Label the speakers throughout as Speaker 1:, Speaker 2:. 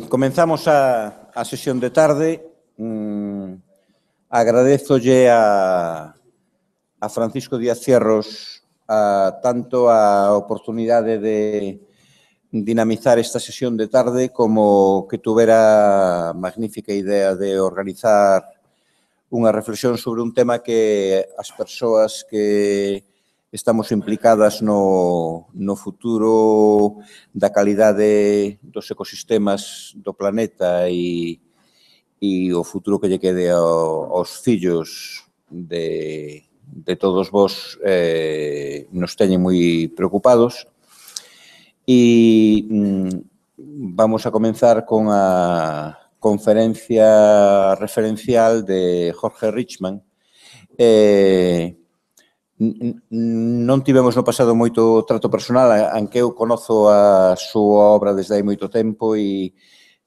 Speaker 1: Comenzamos a sesión de tarde. Agradézolle a Francisco Díaz Cierros tanto a oportunidade de dinamizar esta sesión de tarde como que tuvera a magnífica idea de organizar unha reflexión sobre un tema que as persoas que estamos implicadas no futuro da calidade dos ecosistemas do planeta e o futuro que lle quede aos fillos de todos vós nos teñen moi preocupados. E vamos a comenzar con a conferencia referencial de Jorge Richman. Non tivemos no pasado moito trato personal, aunque eu conozo a súa obra desde hai moito tempo e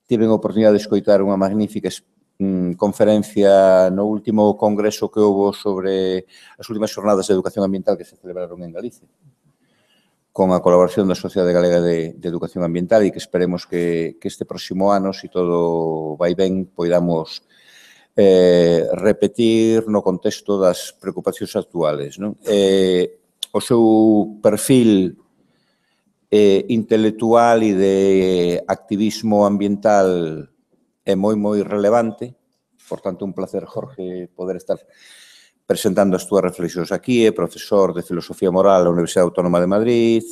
Speaker 1: tiven a oportunidade de escoitar unha magnífica conferencia no último congreso que houve sobre as últimas xornadas de educación ambiental que se celebraron en Galicia, con a colaboración da Sociedade Galega de Educación Ambiental e que esperemos que este próximo ano, se todo vai ben, poidamos repetir no contexto das preocupacións actuales. O seu perfil intelectual e de activismo ambiental é moi relevante. Por tanto, un placer, Jorge, poder estar presentando as túas reflexións aquí. É profesor de Filosofía Moral da Universidade Autónoma de Madrid.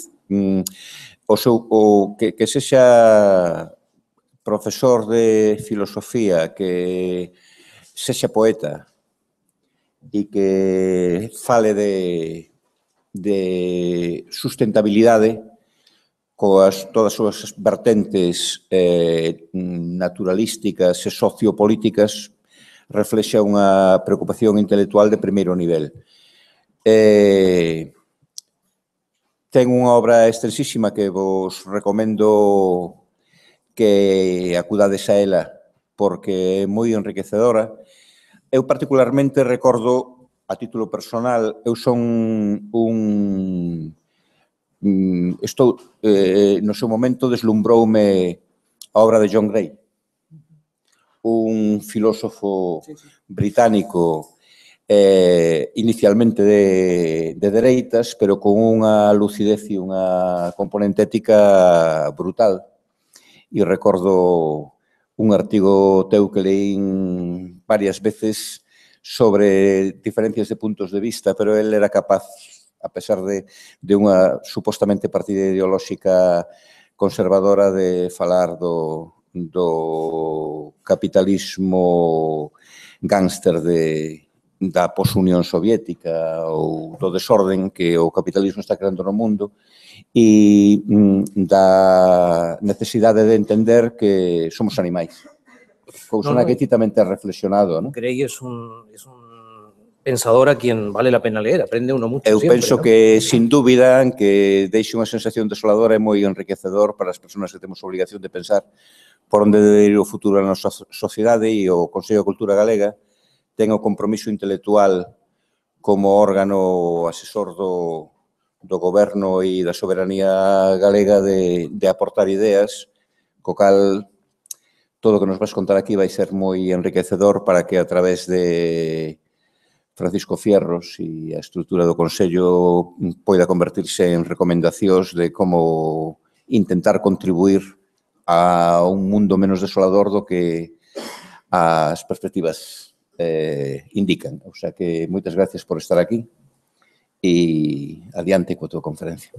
Speaker 1: Que sexa profesor de filosofía, que sexa poeta e que fale de sustentabilidade coas todas as súas vertentes naturalísticas e sociopolíticas reflexa unha preocupación intelectual de primeiro nivel. Ten unha obra extensísima que vos recomendo que acudades a ela porque é moi enriquecedora. Eu particularmente recordo, a título personal, eu son no seu momento deslumbroume a obra de John Gray, un filósofo británico inicialmente de dereitas, pero con unha lucidez e unha componente ética brutal. E recordo un artigo teu que leín varias veces sobre diferencias de puntos de vista, pero el era capaz, a pesar de unha supostamente partida ideolóxica conservadora, de falar do capitalismo gángster da posunión soviética ou do desorden que o capitalismo está creando no mundo e da necesidade de entender que somos animais. Cousa na que ti tamén te has reflexionado, non?
Speaker 2: Gray es un pensador a quien vale la pena leer, aprende uno mucho
Speaker 1: Eu
Speaker 2: siempre,
Speaker 1: penso
Speaker 2: ¿no?
Speaker 1: que, sin dúbida, que deixe unha sensación desoladora é moi enriquecedor para as persoas que temos a obrigación de pensar por onde debe ir o futuro da nosa sociedade, e o Consello de Cultura Galega ten o compromiso intelectual como órgano asesor do goberno e da soberanía galega de aportar ideas, co cal todo o que nos vas contar aquí vai ser moi enriquecedor para que a través de Francisco Fierros e a estrutura do Consello poida convertirse en recomendacións de como intentar contribuir a un mundo menos desolador do que as perspectivas indican. O sea que moitas gracias por estar aquí e adiante coa tua conferencia.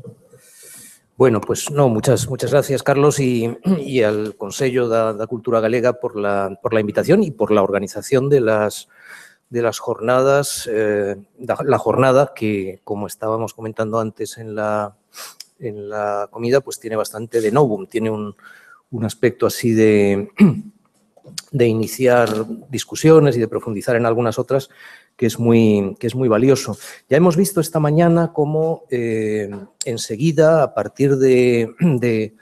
Speaker 2: Bueno, pues no, muchas gracias, Carlos, y al Consello da Cultura Galega por la invitación y por la organización de las jornadas, la jornada que, como estábamos comentando antes en la comida, pues tiene bastante de novum, tiene un aspecto así de iniciar discusiones y de profundizar en algunas otras que es muy valioso. Ya hemos visto esta mañana cómo enseguida, a partir de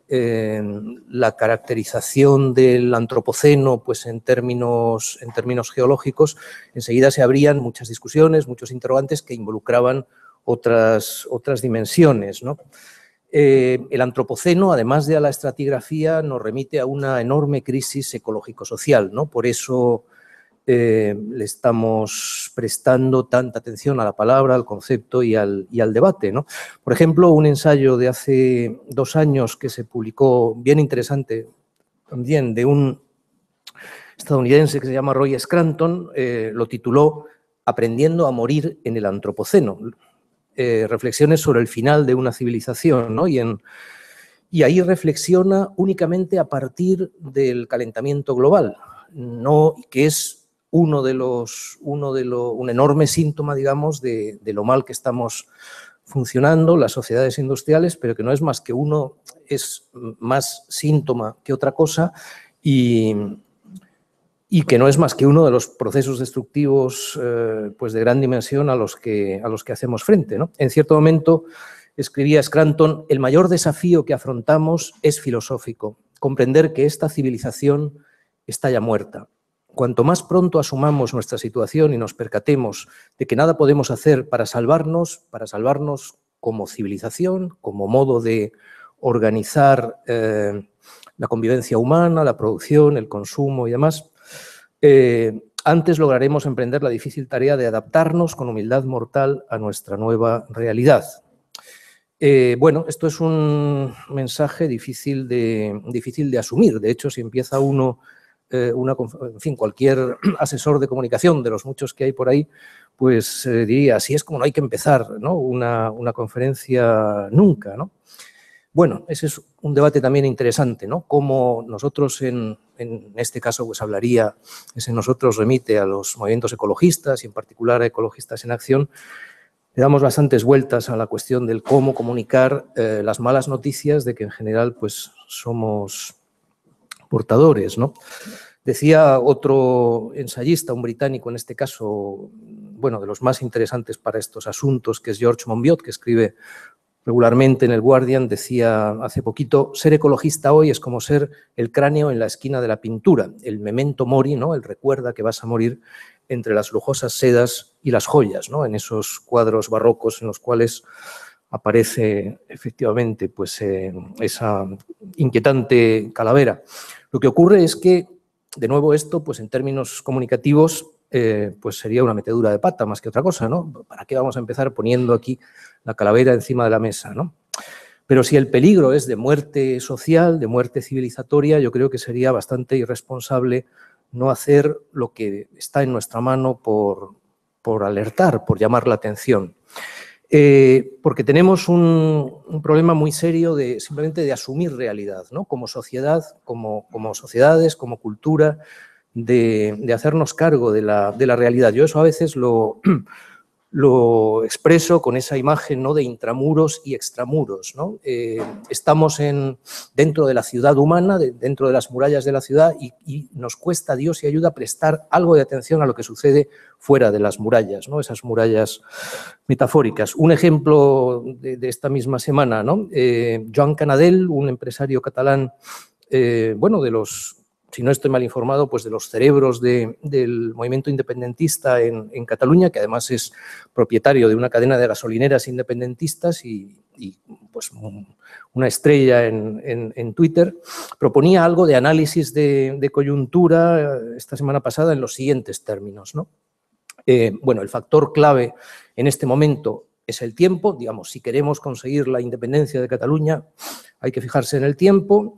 Speaker 2: la caracterización del antropoceno, pues en términos geológicos, enseguida se abrían muchas discusiones, muchos interrogantes que involucraban otras dimensiones, ¿no? El antropoceno, además de a la estratigrafía, nos remite a una enorme crisis ecológico-social, ¿no? Por eso le estamos prestando tanta atención a la palabra, al concepto y al debate, ¿no? Por ejemplo, un ensayo de hace 2 años que se publicó, bien interesante también, de un estadounidense que se llama Roy Scranton, lo tituló Aprendiendo a morir en el antropoceno. Reflexiones sobre el final de una civilización, ¿no? Y ahí reflexiona únicamente a partir del calentamiento global, ¿no? Que es un enorme síntoma, digamos, de lo mal que estamos funcionando las sociedades industriales, pero que no es más que es más síntoma que otra cosa y que no es más que uno de los procesos destructivos pues de gran dimensión a los que hacemos frente, ¿no? En cierto momento, escribía Scranton, el mayor desafío que afrontamos es filosófico, comprender que esta civilización está ya muerta. Cuanto más pronto asumamos nuestra situación y nos percatemos de que nada podemos hacer para salvarnos como civilización, como modo de organizar la convivencia humana, la producción, el consumo y demás, antes lograremos emprender la difícil tarea de adaptarnos con humildad mortal a nuestra nueva realidad. Bueno, esto es un mensaje difícil de asumir. De hecho, si empieza uno, en fin, cualquier asesor de comunicación de los muchos que hay por ahí, pues diría, así es como no hay que empezar, ¿no? Una conferencia nunca, ¿no? Bueno, ese es un debate también interesante, ¿no? Cómo nosotros, en este caso, pues hablaría, ese nosotros remite a los movimientos ecologistas y en particular a Ecologistas en Acción, le damos bastantes vueltas a la cuestión del cómo comunicar las malas noticias de que en general pues somos portadores, ¿no? Decía otro ensayista, un británico en este caso, bueno, de los más interesantes para estos asuntos, que es George Monbiot, que escribe regularmente en el Guardian, decía hace poquito, ser ecologista hoy es como ser el cráneo en la esquina de la pintura, el memento mori, ¿no? El recuerda que vas a morir entre las lujosas sedas y las joyas, ¿no? En esos cuadros barrocos en los cuales aparece efectivamente pues, esa inquietante calavera. Lo que ocurre es que, de nuevo, esto, pues en términos comunicativos, pues sería una metedura de pata más que otra cosa, ¿no? ¿Para qué vamos a empezar poniendo aquí la calavera encima de la mesa, ¿no? Pero si el peligro es de muerte social, de muerte civilizatoria, yo creo que sería bastante irresponsable no hacer lo que está en nuestra mano por alertar, por llamar la atención. Porque tenemos un problema muy serio simplemente de asumir realidad, ¿no? Como sociedad, como sociedades, como cultura, de hacernos cargo de la realidad. Yo eso a veces lo expreso con esa imagen, ¿no? De intramuros y extramuros, ¿no? Estamos dentro de la ciudad humana, dentro de las murallas de la ciudad y nos cuesta, Dios y ayuda, prestar algo de atención a lo que sucede fuera de las murallas, ¿no? Esas murallas metafóricas. Un ejemplo de esta misma semana, ¿no? Joan Canadell, un empresario catalán, bueno, si no estoy mal informado, pues de los cerebros del movimiento independentista en Cataluña, que además es propietario de una cadena de gasolineras independentistas y pues una estrella en Twitter, proponía algo de análisis de coyuntura esta semana pasada en los siguientes términos, ¿no? Bueno, el factor clave en este momento es el tiempo. Digamos, si queremos conseguir la independencia de Cataluña, hay que fijarse en el tiempo.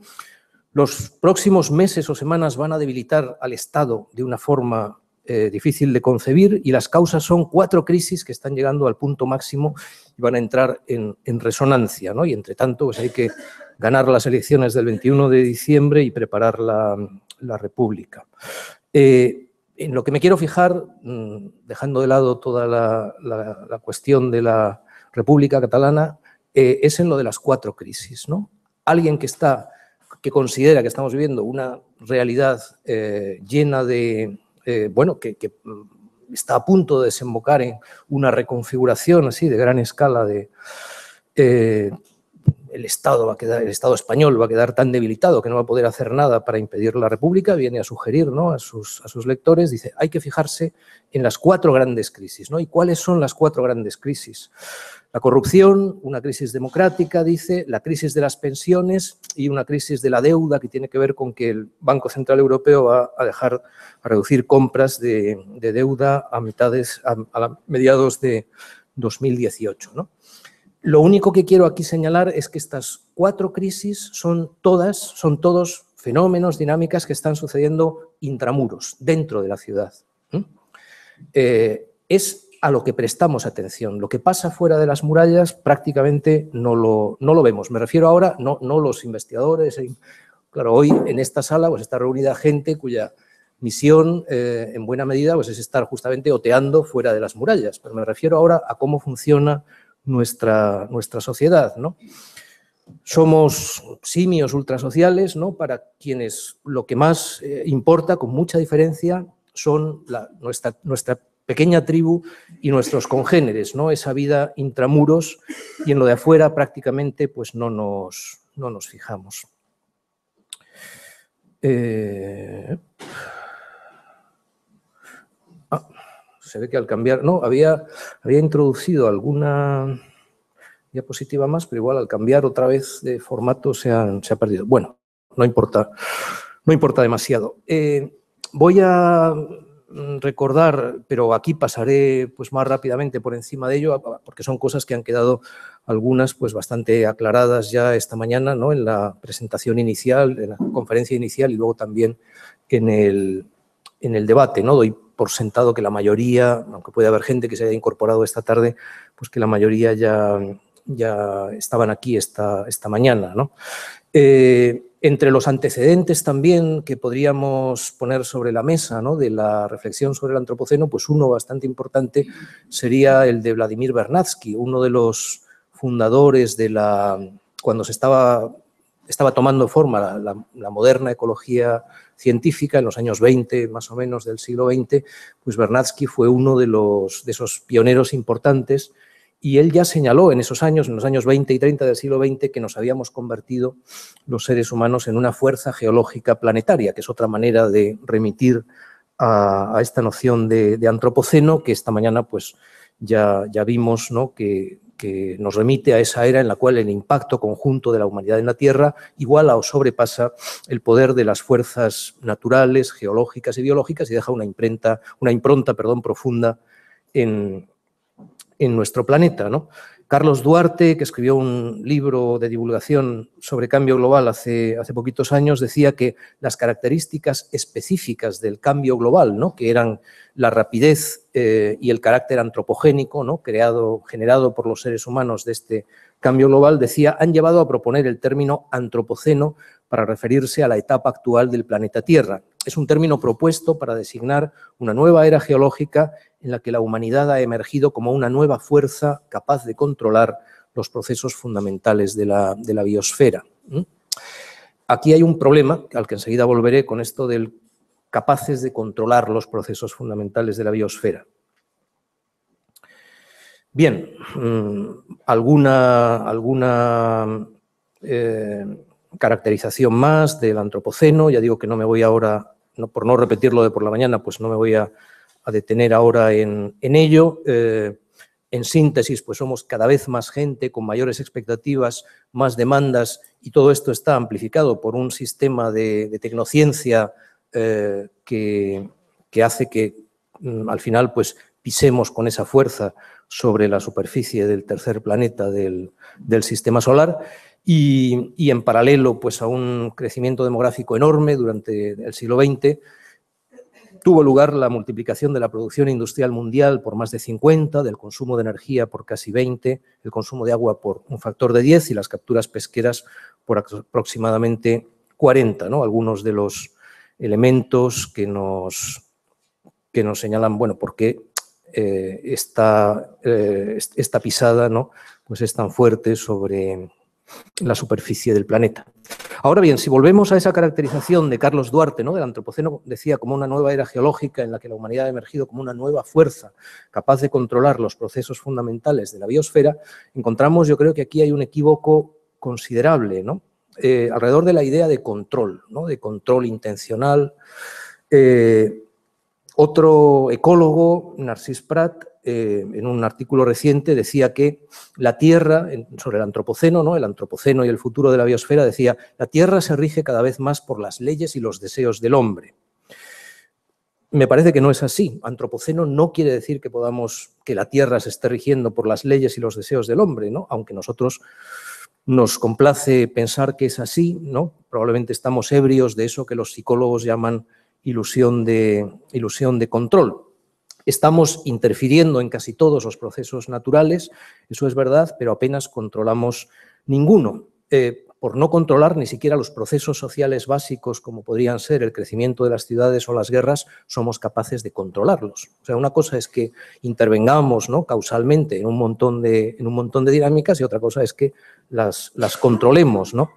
Speaker 2: Los próximos meses o semanas van a debilitar al Estado de una forma difícil de concebir y las causas son 4 crisis que están llegando al punto máximo y van a entrar en resonancia, ¿no? Y entre tanto, pues hay que ganar las elecciones del 21 de diciembre y preparar la República. En lo que me quiero fijar, dejando de lado toda la cuestión de la República Catalana, es en lo de las 4 crisis, ¿no? Alguien que considera que estamos viviendo una realidad llena de, bueno, que está a punto de desembocar en una reconfiguración así de gran escala el Estado español va a quedar tan debilitado que no va a poder hacer nada para impedir la República, viene a sugerir, ¿no?, a sus lectores, dice, hay que fijarse en las 4 grandes crisis, ¿no? ¿Y cuáles son las 4 grandes crisis? La corrupción, una crisis democrática, dice, la crisis de las pensiones y una crisis de la deuda que tiene que ver con que el Banco Central Europeo va a reducir compras de deuda a mediados de 2018, ¿no? Lo único que quiero aquí señalar es que estas 4 crisis son todos fenómenos, dinámicas que están sucediendo intramuros, dentro de la ciudad. Es a lo que prestamos atención. Lo que pasa fuera de las murallas prácticamente no lo vemos. Me refiero ahora, no los investigadores. Claro, hoy en esta sala pues está reunida gente cuya misión, en buena medida, pues es estar justamente oteando fuera de las murallas. Pero me refiero ahora a cómo funciona nuestra sociedad, ¿no? Somos simios ultrasociales, ¿no?, para quienes lo que más importa, con mucha diferencia, son nuestra pequeña tribu y nuestros congéneres, ¿no?, esa vida intramuros, y en lo de afuera prácticamente pues no nos fijamos. Se ve que al cambiar, no, había introducido alguna diapositiva más, pero igual al cambiar otra vez de formato se ha perdido. Bueno, no importa demasiado. Voy a recordar, pero aquí pasaré pues más rápidamente por encima de ello, porque son cosas que han quedado algunas pues bastante aclaradas ya esta mañana, ¿no?, en la presentación inicial, en la conferencia inicial y luego también en el debate, ¿no? Doy por sentado que la mayoría, aunque puede haber gente que se haya incorporado esta tarde, pues que la mayoría ya estaban aquí esta mañana, ¿no? Entre los antecedentes también que podríamos poner sobre la mesa, ¿no?, de la reflexión sobre el antropoceno, pues uno bastante importante sería el de Vladimir Vernadsky, uno de los fundadores de cuando se estaba tomando forma la moderna ecología científica en los años 20, más o menos, del siglo XX, pues Vernadsky fue uno de esos pioneros importantes. Y él ya señaló en esos años, en los años 20 y 30 del siglo XX, que nos habíamos convertido los seres humanos en una fuerza geológica planetaria, que es otra manera de remitir a esta noción de antropoceno, que esta mañana pues ya vimos, ¿no?, que nos remite a esa era en la cual el impacto conjunto de la humanidad en la Tierra iguala o sobrepasa el poder de las fuerzas naturales, geológicas y biológicas y deja una impronta profunda en nuestro planeta, ¿no? Carlos Duarte, que escribió un libro de divulgación sobre cambio global hace poquitos años, decía que las características específicas del cambio global, ¿no?, que eran la rapidez y el carácter antropogénico, ¿no?, generado por los seres humanos de este cambio global, decía, han llevado a proponer el término antropoceno para referirse a la etapa actual del planeta Tierra. Es un término propuesto para designar una nueva era geológica en la que la humanidad ha emergido como una nueva fuerza capaz de controlar los procesos fundamentales de la biosfera. Aquí hay un problema, al que enseguida volveré, con esto del capaces de controlar los procesos fundamentales de la biosfera. Bien, alguna caracterización más del antropoceno. Ya digo que no me voy ahora, por no repetirlo de por la mañana, pues no me voy a detener ahora en ello. En síntesis, pues somos cada vez más gente con mayores expectativas, más demandas, y todo esto está amplificado por un sistema de tecnociencia que hace que al final pues pisemos con esa fuerza sobre la superficie del tercer planeta del sistema solar. Y en paralelo pues a un crecimiento demográfico enorme durante el siglo XX, tuvo lugar la multiplicación de la producción industrial mundial por más de 50, del consumo de energía por casi 20, el consumo de agua por un factor de 10 y las capturas pesqueras por aproximadamente 40, ¿no? Algunos de los elementos que nos señalan, bueno, por qué esta pisada, ¿no?, pues es tan fuerte sobre la superficie del planeta. Ahora bien, si volvemos a esa caracterización de Carlos Duarte, ¿no?, del antropoceno, decía, como una nueva era geológica en la que la humanidad ha emergido como una nueva fuerza capaz de controlar los procesos fundamentales de la biosfera, encontramos, yo creo que aquí hay un equívoco considerable, ¿no? Alrededor de la idea de control, ¿no? De control intencional. Otro ecólogo, Narcís Prat, en un artículo reciente decía que la Tierra, sobre el antropoceno, ¿no? El antropoceno y el futuro de la biosfera, decía: la Tierra se rige cada vez más por las leyes y los deseos del hombre. Me parece que no es así. Antropoceno no quiere decir que la Tierra se esté rigiendo por las leyes y los deseos del hombre, ¿no? Aunque nosotros nos complace pensar que es así, ¿no? Probablemente estamos ebrios de eso que los psicólogos llaman ilusión de control. Estamos interfiriendo en casi todos los procesos naturales, eso es verdad, pero apenas controlamos ninguno. Por no controlar ni siquiera los procesos sociales básicos, como podrían ser el crecimiento de las ciudades o las guerras, somos capaces de controlarlos. O sea, una cosa es que intervengamos, ¿no? Causalmente en un montón de dinámicas, y otra cosa es que las controlemos, ¿no?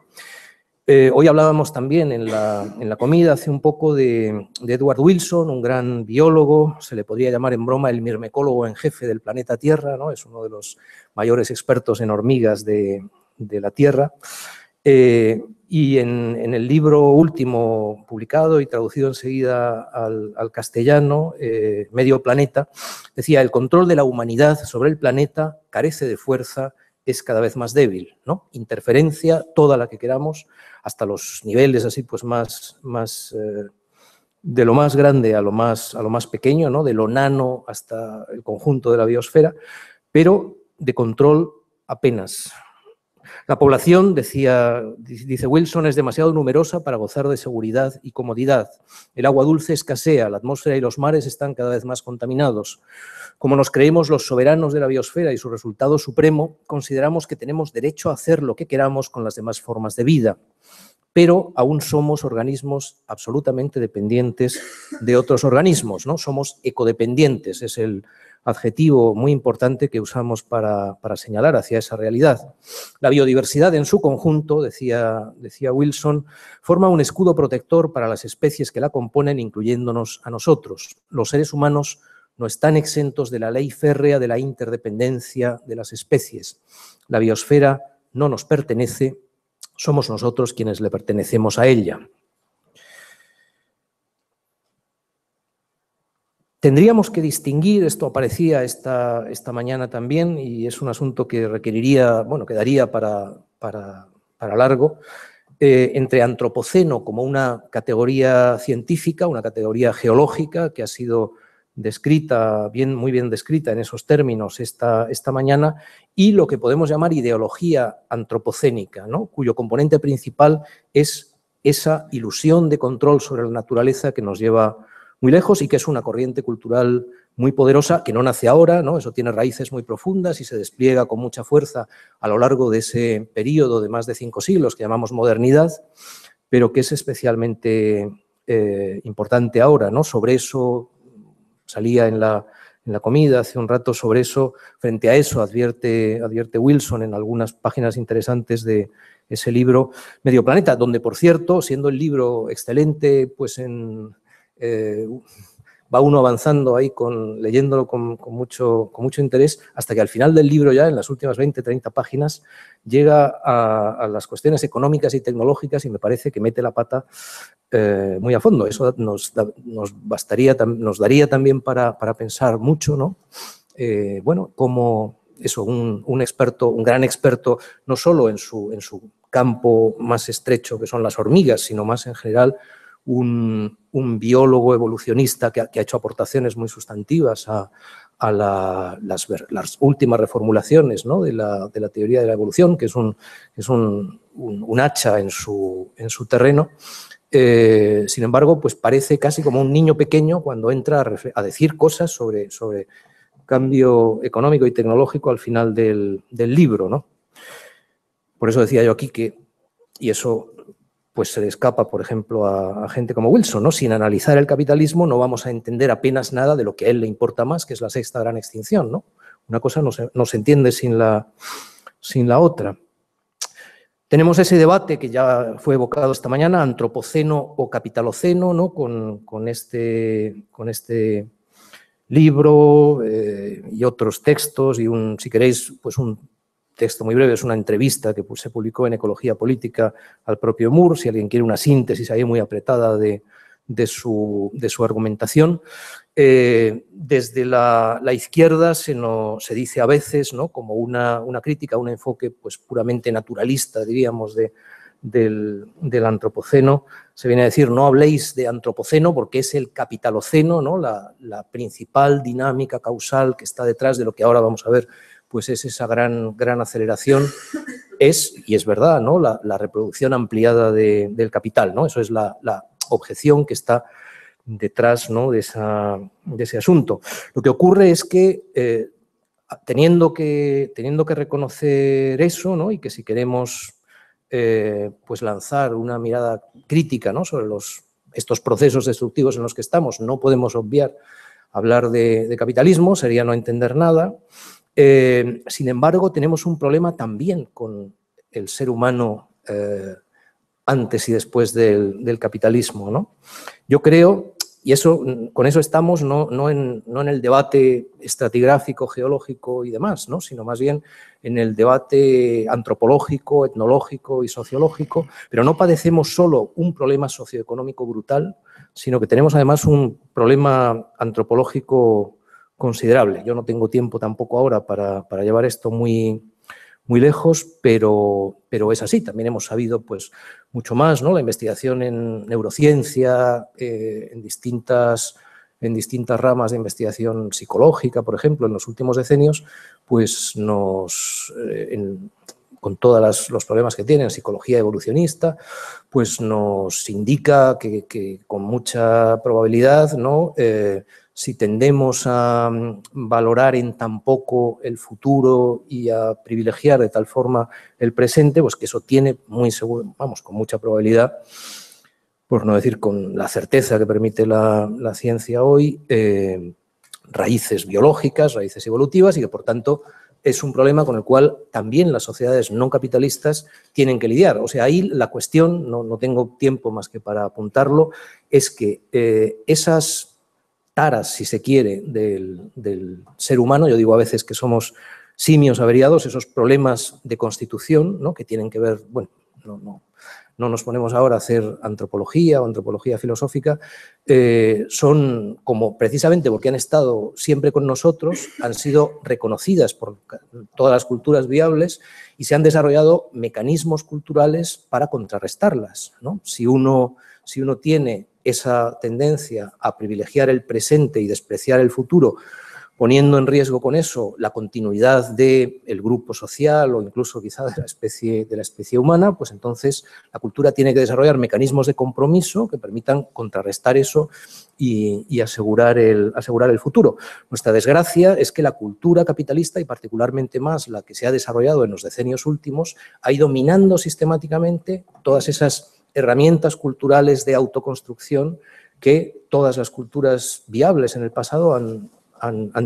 Speaker 2: Hoy hablábamos también en la comida hace un poco de Edward Wilson, un gran biólogo, se le podría llamar en broma el mirmecólogo en jefe del planeta Tierra, ¿no? Es uno de los mayores expertos en hormigas de la Tierra. Y en el libro último publicado y traducido enseguida al castellano, Medio Planeta, decía: el control de la humanidad sobre el planeta carece de fuerza, es cada vez más débil, ¿no? Interferencia, toda la que queramos, hasta los niveles así pues más de lo más grande a lo más pequeño, ¿no? De lo nano hasta el conjunto de la biosfera, pero de control apenas. La población, dice Wilson, es demasiado numerosa para gozar de seguridad y comodidad. El agua dulce escasea, la atmósfera y los mares están cada vez más contaminados. Como nos creemos los soberanos de la biosfera y su resultado supremo, consideramos que tenemos derecho a hacer lo que queramos con las demás formas de vida, pero aún somos organismos absolutamente dependientes de otros organismos, ¿no? Somos ecodependientes, es el adjetivo muy importante que usamos para señalar hacia esa realidad. La biodiversidad en su conjunto, decía Wilson, forma un escudo protector para las especies que la componen, incluyéndonos a nosotros. Los seres humanos no están exentos de la ley férrea de la interdependencia de las especies. La biosfera no nos pertenece, somos nosotros quienes le pertenecemos a ella. Tendríamos que distinguir, esto aparecía esta mañana también, y es un asunto que requeriría, bueno, quedaría para largo, entre antropoceno como una categoría científica, una categoría geológica que ha sido descrita, muy bien descrita en esos términos esta mañana, y lo que podemos llamar ideología antropocénica, ¿no? Cuyo componente principal es esa ilusión de control sobre la naturaleza que nos lleva muy lejos y que es una corriente cultural muy poderosa que no nace ahora, ¿no? Eso tiene raíces muy profundas y se despliega con mucha fuerza a lo largo de ese periodo de más de 5 siglos que llamamos modernidad, pero que es especialmente importante ahora, ¿no? Sobre eso salía en la comida hace un rato, sobre eso, frente a eso advierte Wilson en algunas páginas interesantes de ese libro Medio Planeta, donde, por cierto, siendo el libro excelente, pues va uno avanzando ahí leyéndolo con mucho interés, hasta que al final del libro, ya en las últimas 20-30 páginas, llega a las cuestiones económicas y tecnológicas y me parece que mete la pata muy a fondo. Eso nos daría también para pensar mucho, ¿no? Bueno, como eso, un experto, un gran experto, no solo en su campo más estrecho, que son las hormigas, sino más en general, un biólogo evolucionista que ha hecho aportaciones muy sustantivas a las últimas reformulaciones, ¿no? de la teoría de la evolución, que es un hacha en su terreno. Sin embargo, pues parece casi como un niño pequeño cuando entra a decir cosas sobre cambio económico y tecnológico al final del libro, ¿no? Por eso decía yo aquí que, y eso pues se le escapa, por ejemplo, a gente como Wilson, ¿no? Sin analizar el capitalismo no vamos a entender apenas nada de lo que a él le importa más, que es la sexta gran extinción, ¿no? Una cosa no se entiende sin la otra. Tenemos ese debate que ya fue evocado esta mañana, antropoceno o capitaloceno, ¿no? Con este libro y otros textos y si queréis, pues un texto muy breve, es una entrevista que se publicó en Ecología Política al propio Moore, si alguien quiere una síntesis ahí muy apretada de su argumentación. Desde la izquierda se dice a veces, ¿no?, como una crítica, un enfoque pues puramente naturalista, diríamos, del antropoceno. Se viene a decir, no habléis de antropoceno porque es el capitaloceno, ¿no?, la principal dinámica causal que está detrás de lo que ahora vamos a ver, pues es esa gran aceleración, y es verdad, ¿no?, la reproducción ampliada del capital, ¿no? Eso es la objeción que está detrás, ¿no?, de ese asunto. Lo que ocurre es que teniendo que reconocer eso, ¿no?, y que si queremos pues lanzar una mirada crítica, ¿no?, sobre estos procesos destructivos en los que estamos, no podemos obviar hablar de capitalismo, sería no entender nada. Sin embargo, tenemos un problema también con el ser humano antes y después del capitalismo, ¿no? Yo creo, y con eso estamos no en el debate estratigráfico, geológico y demás, ¿no?, sino más bien en el debate antropológico, etnológico y sociológico, pero no padecemos solo un problema socioeconómico brutal, sino que tenemos además un problema antropológico considerable. Yo no tengo tiempo tampoco ahora para llevar esto muy lejos, pero es así. También hemos sabido pues mucho más, ¿no? La investigación en neurociencia, en distintas ramas de investigación psicológica, por ejemplo, en los últimos decenios, pues con todos los problemas que tiene en psicología evolucionista, pues nos indica que con mucha probabilidad, ¿no?, si tendemos a valorar en tan poco el futuro y a privilegiar de tal forma el presente, pues que eso tiene muy seguro, con mucha probabilidad, por no decir con la certeza que permite la ciencia hoy, raíces biológicas, raíces evolutivas, y que por tanto es un problema con el cual también las sociedades no capitalistas tienen que lidiar. O sea, ahí la cuestión, no tengo tiempo más que para apuntarlo, es que esas taras, si se quiere, del ser humano, yo digo a veces que somos simios averiados, esos problemas de constitución, ¿no?, que tienen que ver, bueno, no nos ponemos ahora a hacer antropología o antropología filosófica, son como precisamente porque han estado siempre con nosotros, han sido reconocidas por todas las culturas viables y se han desarrollado mecanismos culturales para contrarrestarlas, ¿no? Si uno tiene esa tendencia a privilegiar el presente y despreciar el futuro, poniendo en riesgo con eso la continuidad del grupo social o incluso quizá de la especie humana, pues entonces la cultura tiene que desarrollar mecanismos de compromiso que permitan contrarrestar eso y asegurar el futuro. Nuestra desgracia es que la cultura capitalista, y particularmente más la que se ha desarrollado en los decenios últimos, ha ido minando sistemáticamente todas esas herramientas culturales de autoconstrucción que todas las culturas viables en el pasado han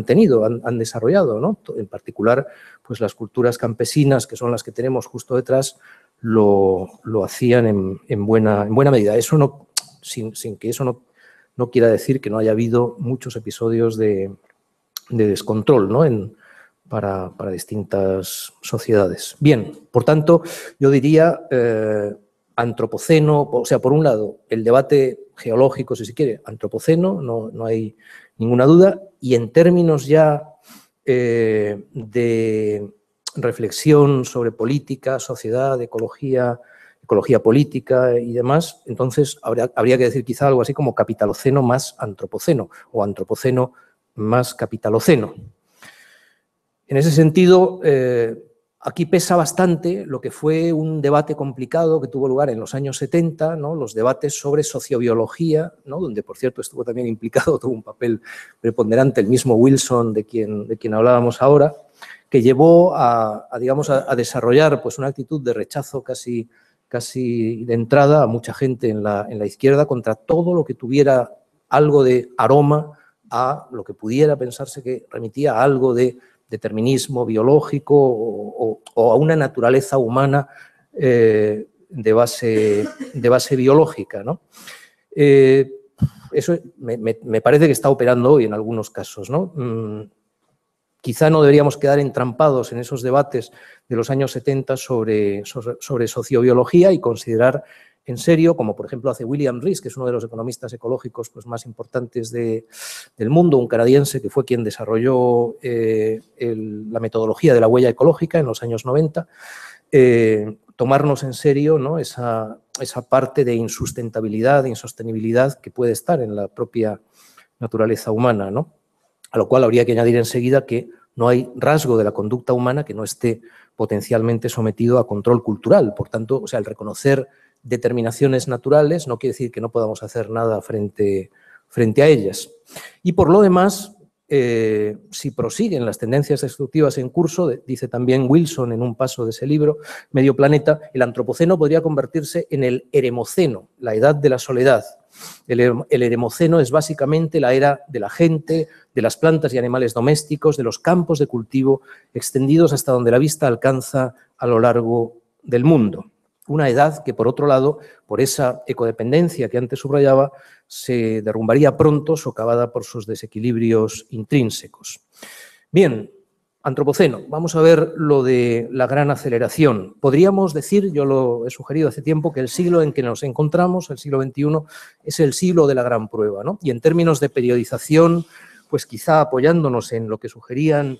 Speaker 2: tenido, han desarrollado, ¿no? En particular, pues las culturas campesinas, que son las que tenemos justo detrás, lo hacían en buena medida. Eso no, sin que eso no quiera decir que no haya habido muchos episodios de descontrol, ¿no?, para distintas sociedades. Bien, por tanto, yo diría antropoceno, o sea, por un lado, el debate geológico, si se quiere, antropoceno, no hay ninguna duda, y en términos ya de reflexión sobre política, sociedad, ecología política y demás, entonces habría que decir quizá algo así como capitaloceno más antropoceno o antropoceno más capitaloceno. En ese sentido, aquí pesa bastante lo que fue un debate complicado que tuvo lugar en los años 70, ¿no?, los debates sobre sociobiología, ¿no?, donde, por cierto, estuvo también implicado, tuvo un papel preponderante el mismo Wilson de quien hablábamos ahora, que llevó digamos, a desarrollar pues, una actitud de rechazo casi de entrada a mucha gente en la izquierda contra todo lo que tuviera algo de aroma a lo que pudiera pensarse que remitía a algo de determinismo biológico o a una naturaleza humana de base biológica, ¿no? Eso me parece que está operando hoy en algunos casos, ¿no? Quizá no deberíamos quedar entrampados en esos debates de los años 70 sobre sociobiología y considerar en serio, como por ejemplo hace William Rees, que es uno de los economistas ecológicos pues, más importantes del mundo, un canadiense que fue quien desarrolló la metodología de la huella ecológica en los años 90, tomarnos en serio, ¿no?, esa parte de insustentabilidad, de insostenibilidad que puede estar en la propia naturaleza humana, ¿no? A lo cual habría que añadir enseguida que no hay rasgo de la conducta humana que no esté potencialmente sometido a control cultural. Por tanto, o sea, el reconocer determinaciones naturales no quiere decir que no podamos hacer nada frente a ellas. Y por lo demás, si prosiguen las tendencias destructivas en curso, dice también Wilson en un paso de ese libro, Medio Planeta, el antropoceno podría convertirse en el eremoceno, la edad de la soledad. El eremoceno es básicamente la era de la gente, de las plantas y animales domésticos, de los campos de cultivo extendidos hasta donde la vista alcanza a lo largo del mundo. Una edad que, por otro lado, por esa ecodependencia que antes subrayaba, se derrumbaría pronto, socavada por sus desequilibrios intrínsecos. Bien, antropoceno. Vamos a ver lo de la gran aceleración. Podríamos decir, yo lo he sugerido hace tiempo, que el siglo en que nos encontramos, el siglo XXI, es el siglo de la gran prueba, ¿no? Y en términos de periodización, pues quizá apoyándonos en lo que sugerían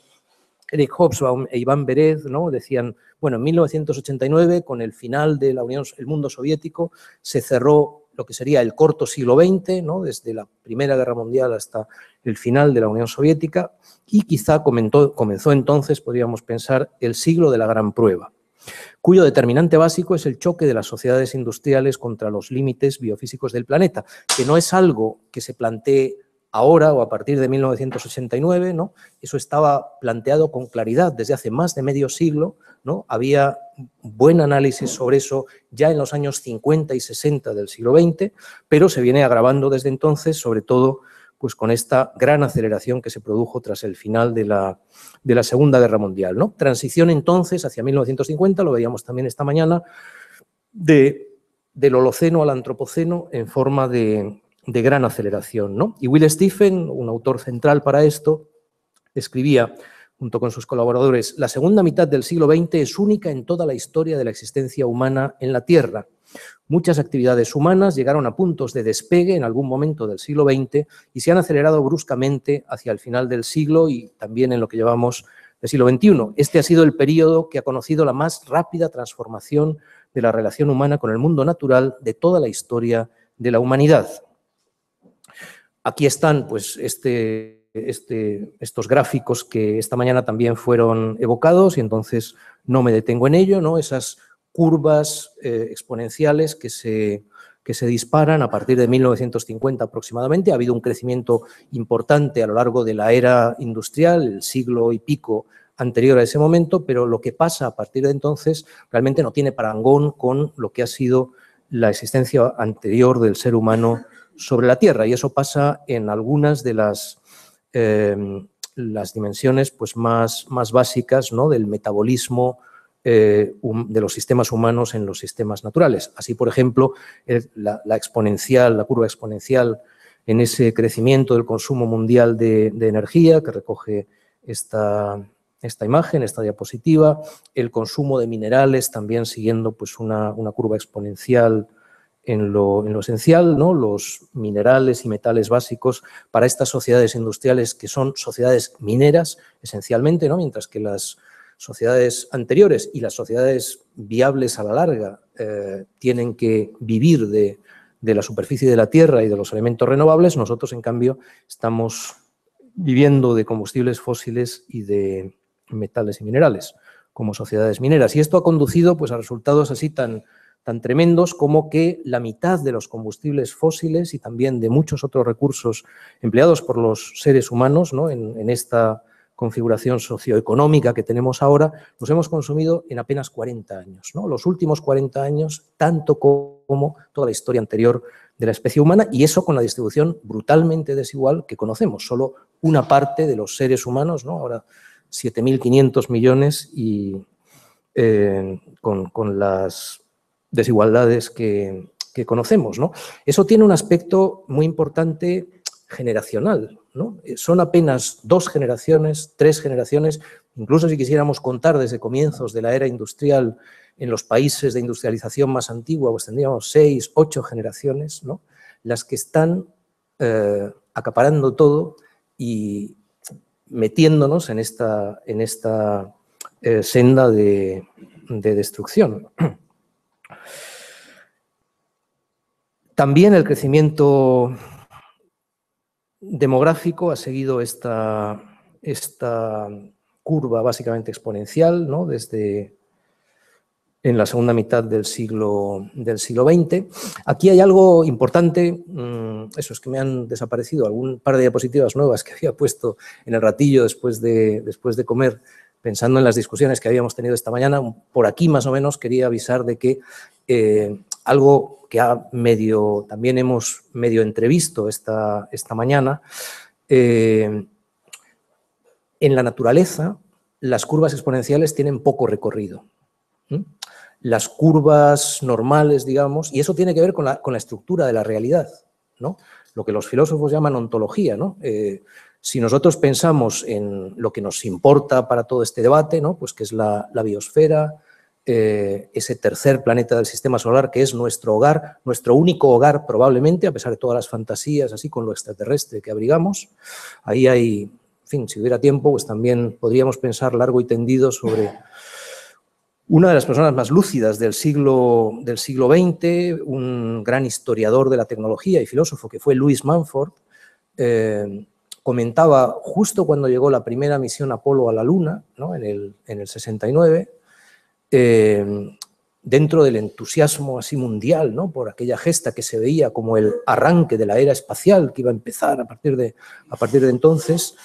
Speaker 2: Eric Hobsbawm e Iván Berez, ¿no?, decían, bueno, en 1989, con el final del mundo soviético, se cerró lo que sería el corto siglo XX, ¿no?, desde la Primera Guerra Mundial hasta el final de la Unión Soviética, y quizá comenzó entonces, podríamos pensar, el siglo de la gran prueba, cuyo determinante básico es el choque de las sociedades industriales contra los límites biofísicos del planeta, que no es algo que se plantee ahora o a partir de 1989, ¿no? Eso estaba planteado con claridad desde hace más de medio siglo, ¿no? Había buen análisis sobre eso ya en los años 50 y 60 del siglo XX, pero se viene agravando desde entonces, sobre todo pues, con esta gran aceleración que se produjo tras el final de la Segunda Guerra Mundial, ¿no? Transición entonces hacia 1950, lo veíamos también esta mañana, del Holoceno al Antropoceno en forma de gran aceleración, ¿no? Y Will Stephen, un autor central para esto, escribía, junto con sus colaboradores, la segunda mitad del siglo XX es única en toda la historia de la existencia humana en la Tierra. Muchas actividades humanas llegaron a puntos de despegue en algún momento del siglo XX y se han acelerado bruscamente hacia el final del siglo y también en lo que llevamos del siglo XXI. Este ha sido el periodo que ha conocido la más rápida transformación de la relación humana con el mundo natural de toda la historia de la humanidad. Aquí están pues, estos gráficos que esta mañana también fueron evocados y entonces no me detengo en ello, ¿no? Esas curvas exponenciales que se disparan a partir de 1950 aproximadamente. Ha habido un crecimiento importante a lo largo de la era industrial, el siglo y pico anterior a ese momento, pero lo que pasa a partir de entonces realmente no tiene parangón con lo que ha sido la existencia anterior del ser humano sobre la Tierra, y eso pasa en algunas de las dimensiones pues, más básicas, ¿no?, del metabolismo de los sistemas humanos en los sistemas naturales. Así, por ejemplo, la curva exponencial en ese crecimiento del consumo mundial de energía que recoge esta imagen, esta diapositiva, el consumo de minerales también siguiendo pues, una curva exponencial en lo esencial, ¿no?, los minerales y metales básicos para estas sociedades industriales que son sociedades mineras esencialmente, ¿no?, mientras que las sociedades anteriores y las sociedades viables a la larga tienen que vivir de la superficie de la Tierra y de los elementos renovables, nosotros en cambio estamos viviendo de combustibles fósiles y de metales y minerales como sociedades mineras. Y esto ha conducido pues, a resultados así tan tremendos como que la mitad de los combustibles fósiles y también de muchos otros recursos empleados por los seres humanos, ¿no?, en esta configuración socioeconómica que tenemos ahora, los hemos consumido en apenas 40 años, ¿no? Los últimos 40 años, tanto como toda la historia anterior de la especie humana, y eso con la distribución brutalmente desigual que conocemos. Solo una parte de los seres humanos, ¿no?, ahora 7.500 millones y con las desigualdades que conocemos, ¿no? Eso tiene un aspecto muy importante generacional, ¿no? Son apenas 2 generaciones, 3 generaciones, incluso si quisiéramos contar desde comienzos de la era industrial en los países de industrialización más antigua, pues tendríamos 6, 8 generaciones, ¿no? Las que están acaparando todo y metiéndonos en esta senda de destrucción. También el crecimiento demográfico ha seguido esta curva básicamente exponencial, ¿no? Desde en la segunda mitad del siglo XX. Aquí hay algo importante, eso es que me han desaparecido algún par de diapositivas nuevas que había puesto en el ratillo después de comer, pensando en las discusiones que habíamos tenido esta mañana. Por aquí más o menos quería avisar de que algo que también hemos medio entrevisto esta mañana, en la naturaleza las curvas exponenciales tienen poco recorrido. Las curvas normales, digamos, y eso tiene que ver con la estructura de la realidad, ¿no? Lo que los filósofos llaman ontología, ¿no? Si nosotros pensamos en lo que nos importa para todo este debate, ¿no? Pues que es la biosfera, ese tercer planeta del sistema solar que es nuestro hogar, nuestro único hogar probablemente, a pesar de todas las fantasías, así con lo extraterrestre que abrigamos. Ahí hay, en fin, si hubiera tiempo, pues también podríamos pensar largo y tendido sobre una de las personas más lúcidas del siglo XX, un gran historiador de la tecnología y filósofo que fue Louis Mumford, comentaba justo cuando llegó la primera misión Apolo a la Luna, ¿no? en el 69, dentro del entusiasmo así mundial, ¿no? Por aquella gesta que se veía como el arranque de la era espacial que iba a empezar a partir de entonces,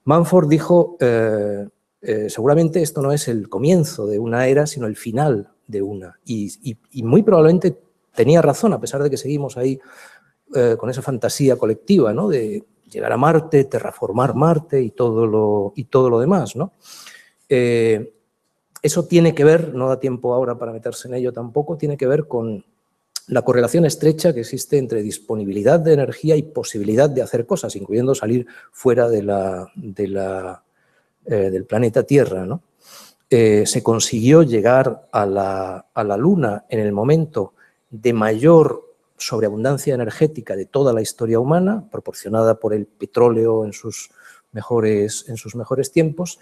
Speaker 2: Mumford dijo, seguramente esto no es el comienzo de una era, sino el final de una. Y muy probablemente tenía razón, a pesar de que seguimos ahí con esa fantasía colectiva, ¿no? De llegar a Marte, terraformar Marte y todo lo demás, ¿no? Eso tiene que ver, no da tiempo ahora para meterse en ello tampoco, tiene que ver con la correlación estrecha que existe entre disponibilidad de energía y posibilidad de hacer cosas, incluyendo salir fuera del planeta Tierra, ¿no? Se consiguió llegar a la Luna en el momento de mayor sobreabundancia energética de toda la historia humana, proporcionada por el petróleo en sus mejores tiempos,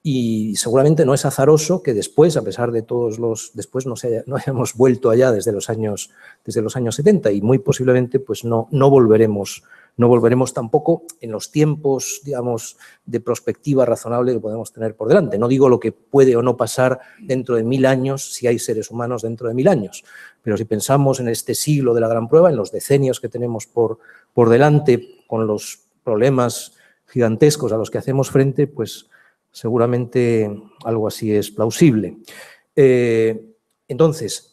Speaker 2: y seguramente no es azaroso que después, a pesar de después no hayamos vuelto allá desde los años 70, y muy posiblemente pues no volveremos tampoco en los tiempos, digamos, de perspectiva razonable que podemos tener por delante. No digo lo que puede o no pasar dentro de 1000 años, si hay seres humanos dentro de 1000 años, pero si pensamos en este siglo de la gran prueba, en los decenios que tenemos por delante, con los problemas gigantescos a los que hacemos frente, pues seguramente algo así es plausible. Entonces,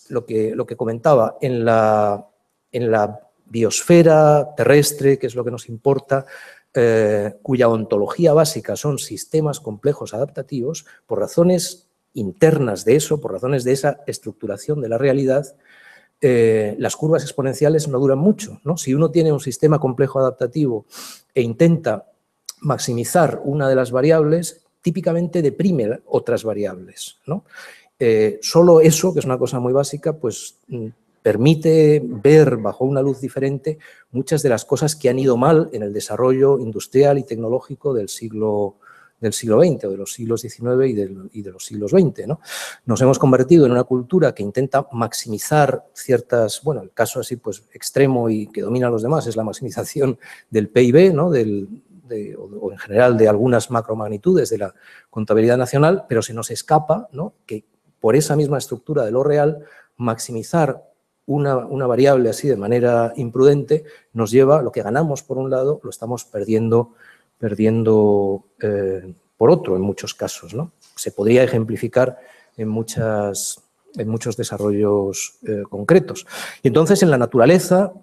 Speaker 2: lo que comentaba, en la biosfera terrestre, que es lo que nos importa, cuya ontología básica son sistemas complejos adaptativos, por razones internas de eso, por razones de esa estructuración de la realidad, las curvas exponenciales no duran mucho, ¿no? Si uno tiene un sistema complejo adaptativo e intenta maximizar una de las variables, típicamente deprime otras variables, ¿no? Solo eso, que es una cosa muy básica, pues permite ver bajo una luz diferente muchas de las cosas que han ido mal en el desarrollo industrial y tecnológico del siglo XX, o de los siglos XIX y de los siglos XX, ¿no? Nos hemos convertido en una cultura que intenta maximizar ciertas, bueno, el caso así pues extremo y que domina a los demás es la maximización del PIB, ¿no? O en general de algunas macromagnitudes de la contabilidad nacional, pero se nos escapa, ¿no? Que por esa misma estructura de lo real, maximizar una variable así de manera imprudente nos lleva, lo que ganamos por un lado, lo estamos perdiendo por otro en muchos casos, ¿no? Se podría ejemplificar en muchos desarrollos concretos. Y entonces en la naturaleza,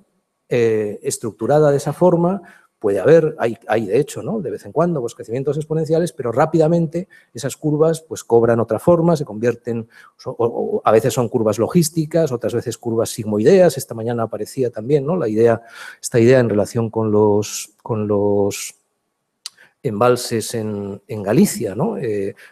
Speaker 2: estructurada de esa forma, puede haber, hay de hecho, ¿no? De vez en cuando, pues crecimientos exponenciales, pero rápidamente esas curvas pues cobran otra forma, se convierten, o a veces son curvas logísticas, otras veces curvas sigmoideas. Esta mañana aparecía también, ¿no? Esta idea en relación con los embalses en Galicia, ¿no?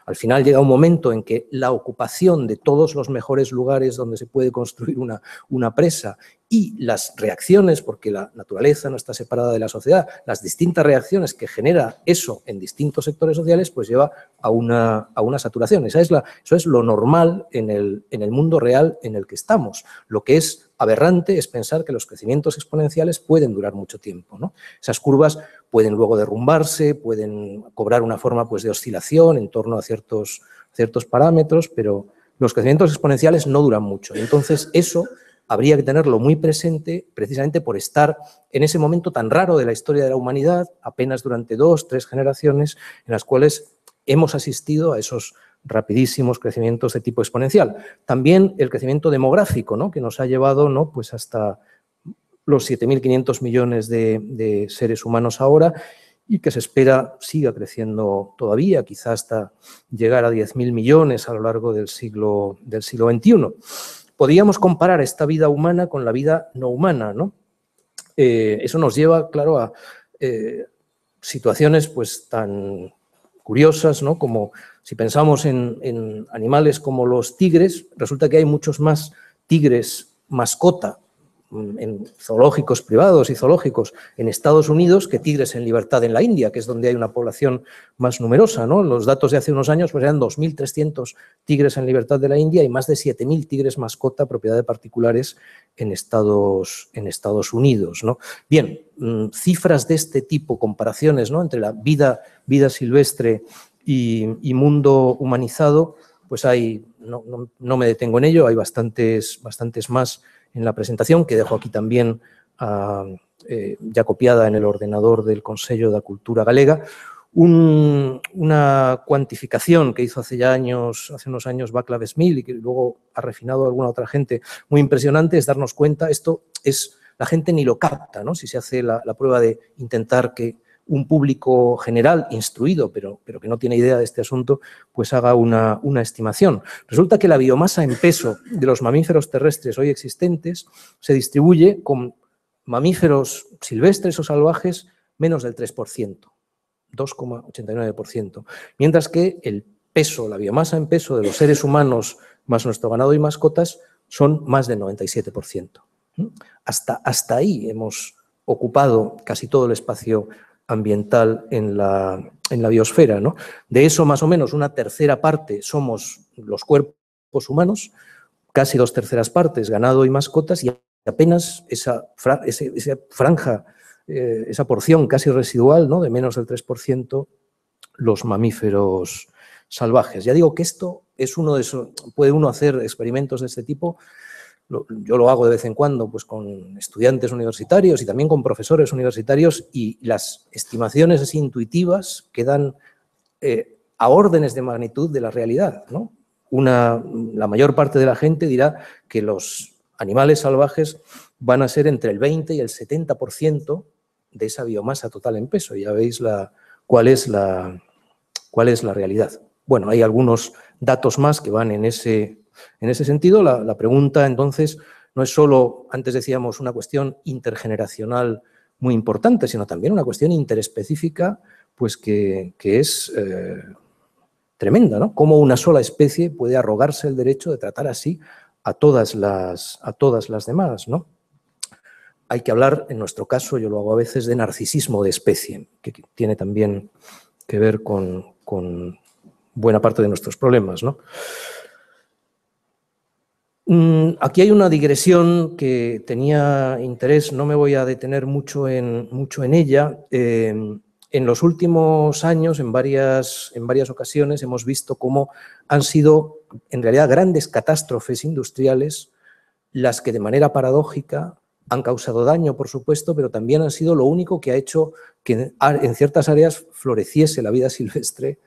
Speaker 2: Al final llega un momento en que la ocupación de todos los mejores lugares donde se puede construir una presa y las reacciones, porque la naturaleza no está separada de la sociedad, las distintas reacciones que genera eso en distintos sectores sociales, pues lleva a una saturación. Eso es lo normal en el mundo real en el que estamos. Lo que es aberrante es pensar que los crecimientos exponenciales pueden durar mucho tiempo, ¿no? Esas curvas pueden luego derrumbarse, pueden cobrar una forma pues, de oscilación en torno a ciertos parámetros, pero los crecimientos exponenciales no duran mucho. Y entonces, eso habría que tenerlo muy presente precisamente por estar en ese momento tan raro de la historia de la humanidad, apenas durante 2 o 3 generaciones, en las cuales hemos asistido a esos rapidísimos crecimientos de tipo exponencial. También el crecimiento demográfico, ¿no? Que nos ha llevado, ¿no? Pues hasta los 7.500 millones de seres humanos ahora y que se espera siga creciendo todavía, quizás hasta llegar a 10.000 millones a lo largo del siglo XXI. Podríamos comparar esta vida humana con la vida no humana, ¿no? Eso nos lleva, claro, a situaciones pues tan curiosas, ¿no? Como si pensamos en animales como los tigres, resulta que hay muchos más tigres mascota en zoológicos privados y zoológicos en Estados Unidos que tigres en libertad en la India, que es donde hay una población más numerosa, ¿no? Los datos de hace unos años pues eran 2.300 tigres en libertad de la India y más de 7.000 tigres mascota, propiedad de particulares en Estados Unidos, ¿no? Bien, cifras de este tipo, comparaciones, ¿no? Entre la vida silvestre y mundo humanizado, pues no me detengo en ello, hay bastantes más en la presentación, que dejo aquí también ya copiada en el ordenador del Consello da Cultura Galega, una cuantificación que hizo hace unos años Václav Smil y que luego ha refinado alguna otra gente muy impresionante, es darnos cuenta, la gente ni lo capta, ¿no? Si se hace la prueba de intentar que un público general, instruido, pero que no tiene idea de este asunto, pues haga una estimación. Resulta que la biomasa en peso de los mamíferos terrestres hoy existentes se distribuye con mamíferos silvestres o salvajes menos del 3%, 2,89%, mientras que el peso, la biomasa en peso de los seres humanos más nuestro ganado y mascotas son más del 97%. Hasta ahí hemos ocupado casi todo el espacio ambiental en la biosfera, ¿no? De eso, más o menos, una tercera parte somos los cuerpos humanos, casi 2/3 partes ganado y mascotas, y apenas esa franja, esa porción casi residual, ¿no? De menos del 3%, los mamíferos salvajes. Ya digo que esto es uno de esos, puede uno hacer experimentos de este tipo. Yo lo hago de vez en cuando pues con estudiantes universitarios y también con profesores universitarios y las estimaciones así intuitivas quedan a órdenes de magnitud de la realidad, ¿no? La mayor parte de la gente dirá que los animales salvajes van a ser entre el 20 y el 70% de esa biomasa total en peso. Ya veis cuál es la realidad. Bueno, hay algunos datos más que van en ese sentido. La pregunta, entonces, no es solo, antes decíamos, una cuestión intergeneracional muy importante, sino también una cuestión interespecífica, pues que es tremenda, ¿no? Cómo una sola especie puede arrogarse el derecho de tratar así a todas las demás, ¿no? Hay que hablar, en nuestro caso, yo lo hago a veces, de narcisismo de especie, que tiene también que ver con buena parte de nuestros problemas, ¿no? Aquí hay una digresión que tenía interés, no me voy a detener mucho en ella. En los últimos años, en varias ocasiones, hemos visto cómo han sido, en realidad, grandes catástrofes industriales las que, de manera paradójica, han causado daño, por supuesto, pero también han sido lo único que ha hecho que en ciertas áreas floreciese la vida silvestre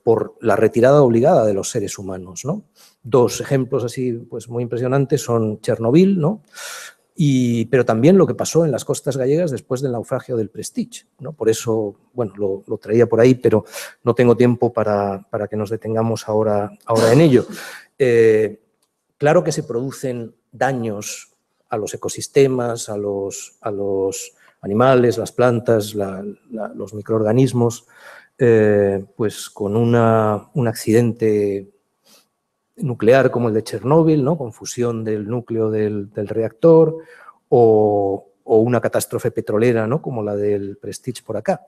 Speaker 2: por la retirada obligada de los seres humanos, ¿no? Dos ejemplos así pues muy impresionantes son Chernobyl, ¿no? Pero también lo que pasó en las costas gallegas después del naufragio del Prestige, ¿no? Por eso, bueno, lo traía por ahí, pero no tengo tiempo para que nos detengamos ahora en ello. Claro que se producen daños a los ecosistemas, a los animales, las plantas, los microorganismos, pues con un accidente nuclear como el de Chernóbil, ¿no? Con fusión del núcleo del reactor, o una catástrofe petrolera, ¿no? Como la del Prestige por acá.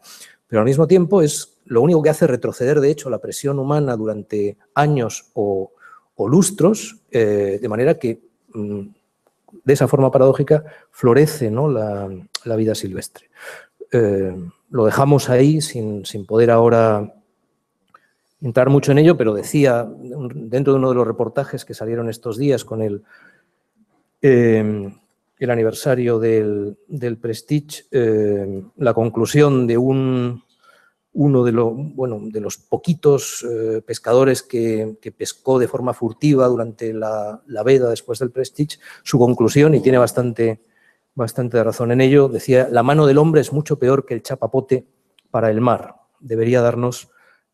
Speaker 2: Pero al mismo tiempo es lo único que hace retroceder, de hecho, la presión humana durante años o lustros, de manera que de esa forma paradójica florece, ¿no? la vida silvestre. Lo dejamos ahí sin poder ahora entrar mucho en ello, pero decía, dentro de uno de los reportajes que salieron estos días con el aniversario del Prestige, la conclusión de uno de los poquitos pescadores que pescó de forma furtiva durante la veda después del Prestige, su conclusión, y tiene bastante razón en ello, decía: la mano del hombre es mucho peor que el chapapote para el mar. Debería darnos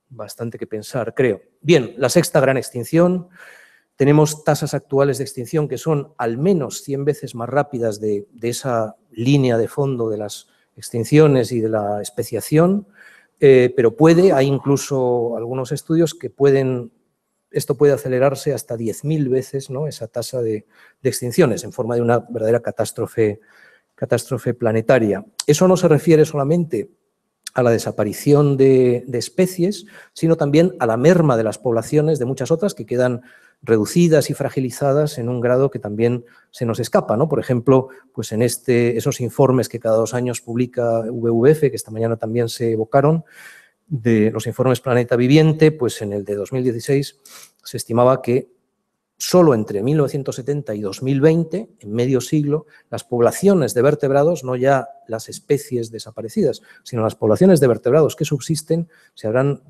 Speaker 2: bastante que pensar, creo. Bien, la sexta gran extinción. Tenemos tasas actuales de extinción que son al menos 100 veces más rápidas de esa línea de fondo de las extinciones y de la especiación, pero hay incluso algunos estudios que esto puede acelerarse hasta 10.000 veces, ¿no? Esa tasa de extinciones en forma de una verdadera catástrofe planetaria. Eso no se refiere solamente a la desaparición de especies, sino también a la merma de las poblaciones de muchas otras que quedan reducidas y fragilizadas en un grado que también se nos escapa, ¿no? Por ejemplo, pues en esos informes que cada 2 años publica WWF, que esta mañana también se evocaron, de los informes Planeta Viviente, pues en el de 2016 se estimaba que solo entre 1970 y 2020, en medio siglo, las poblaciones de vertebrados, no ya las especies desaparecidas, sino las poblaciones de vertebrados que subsisten, se habrán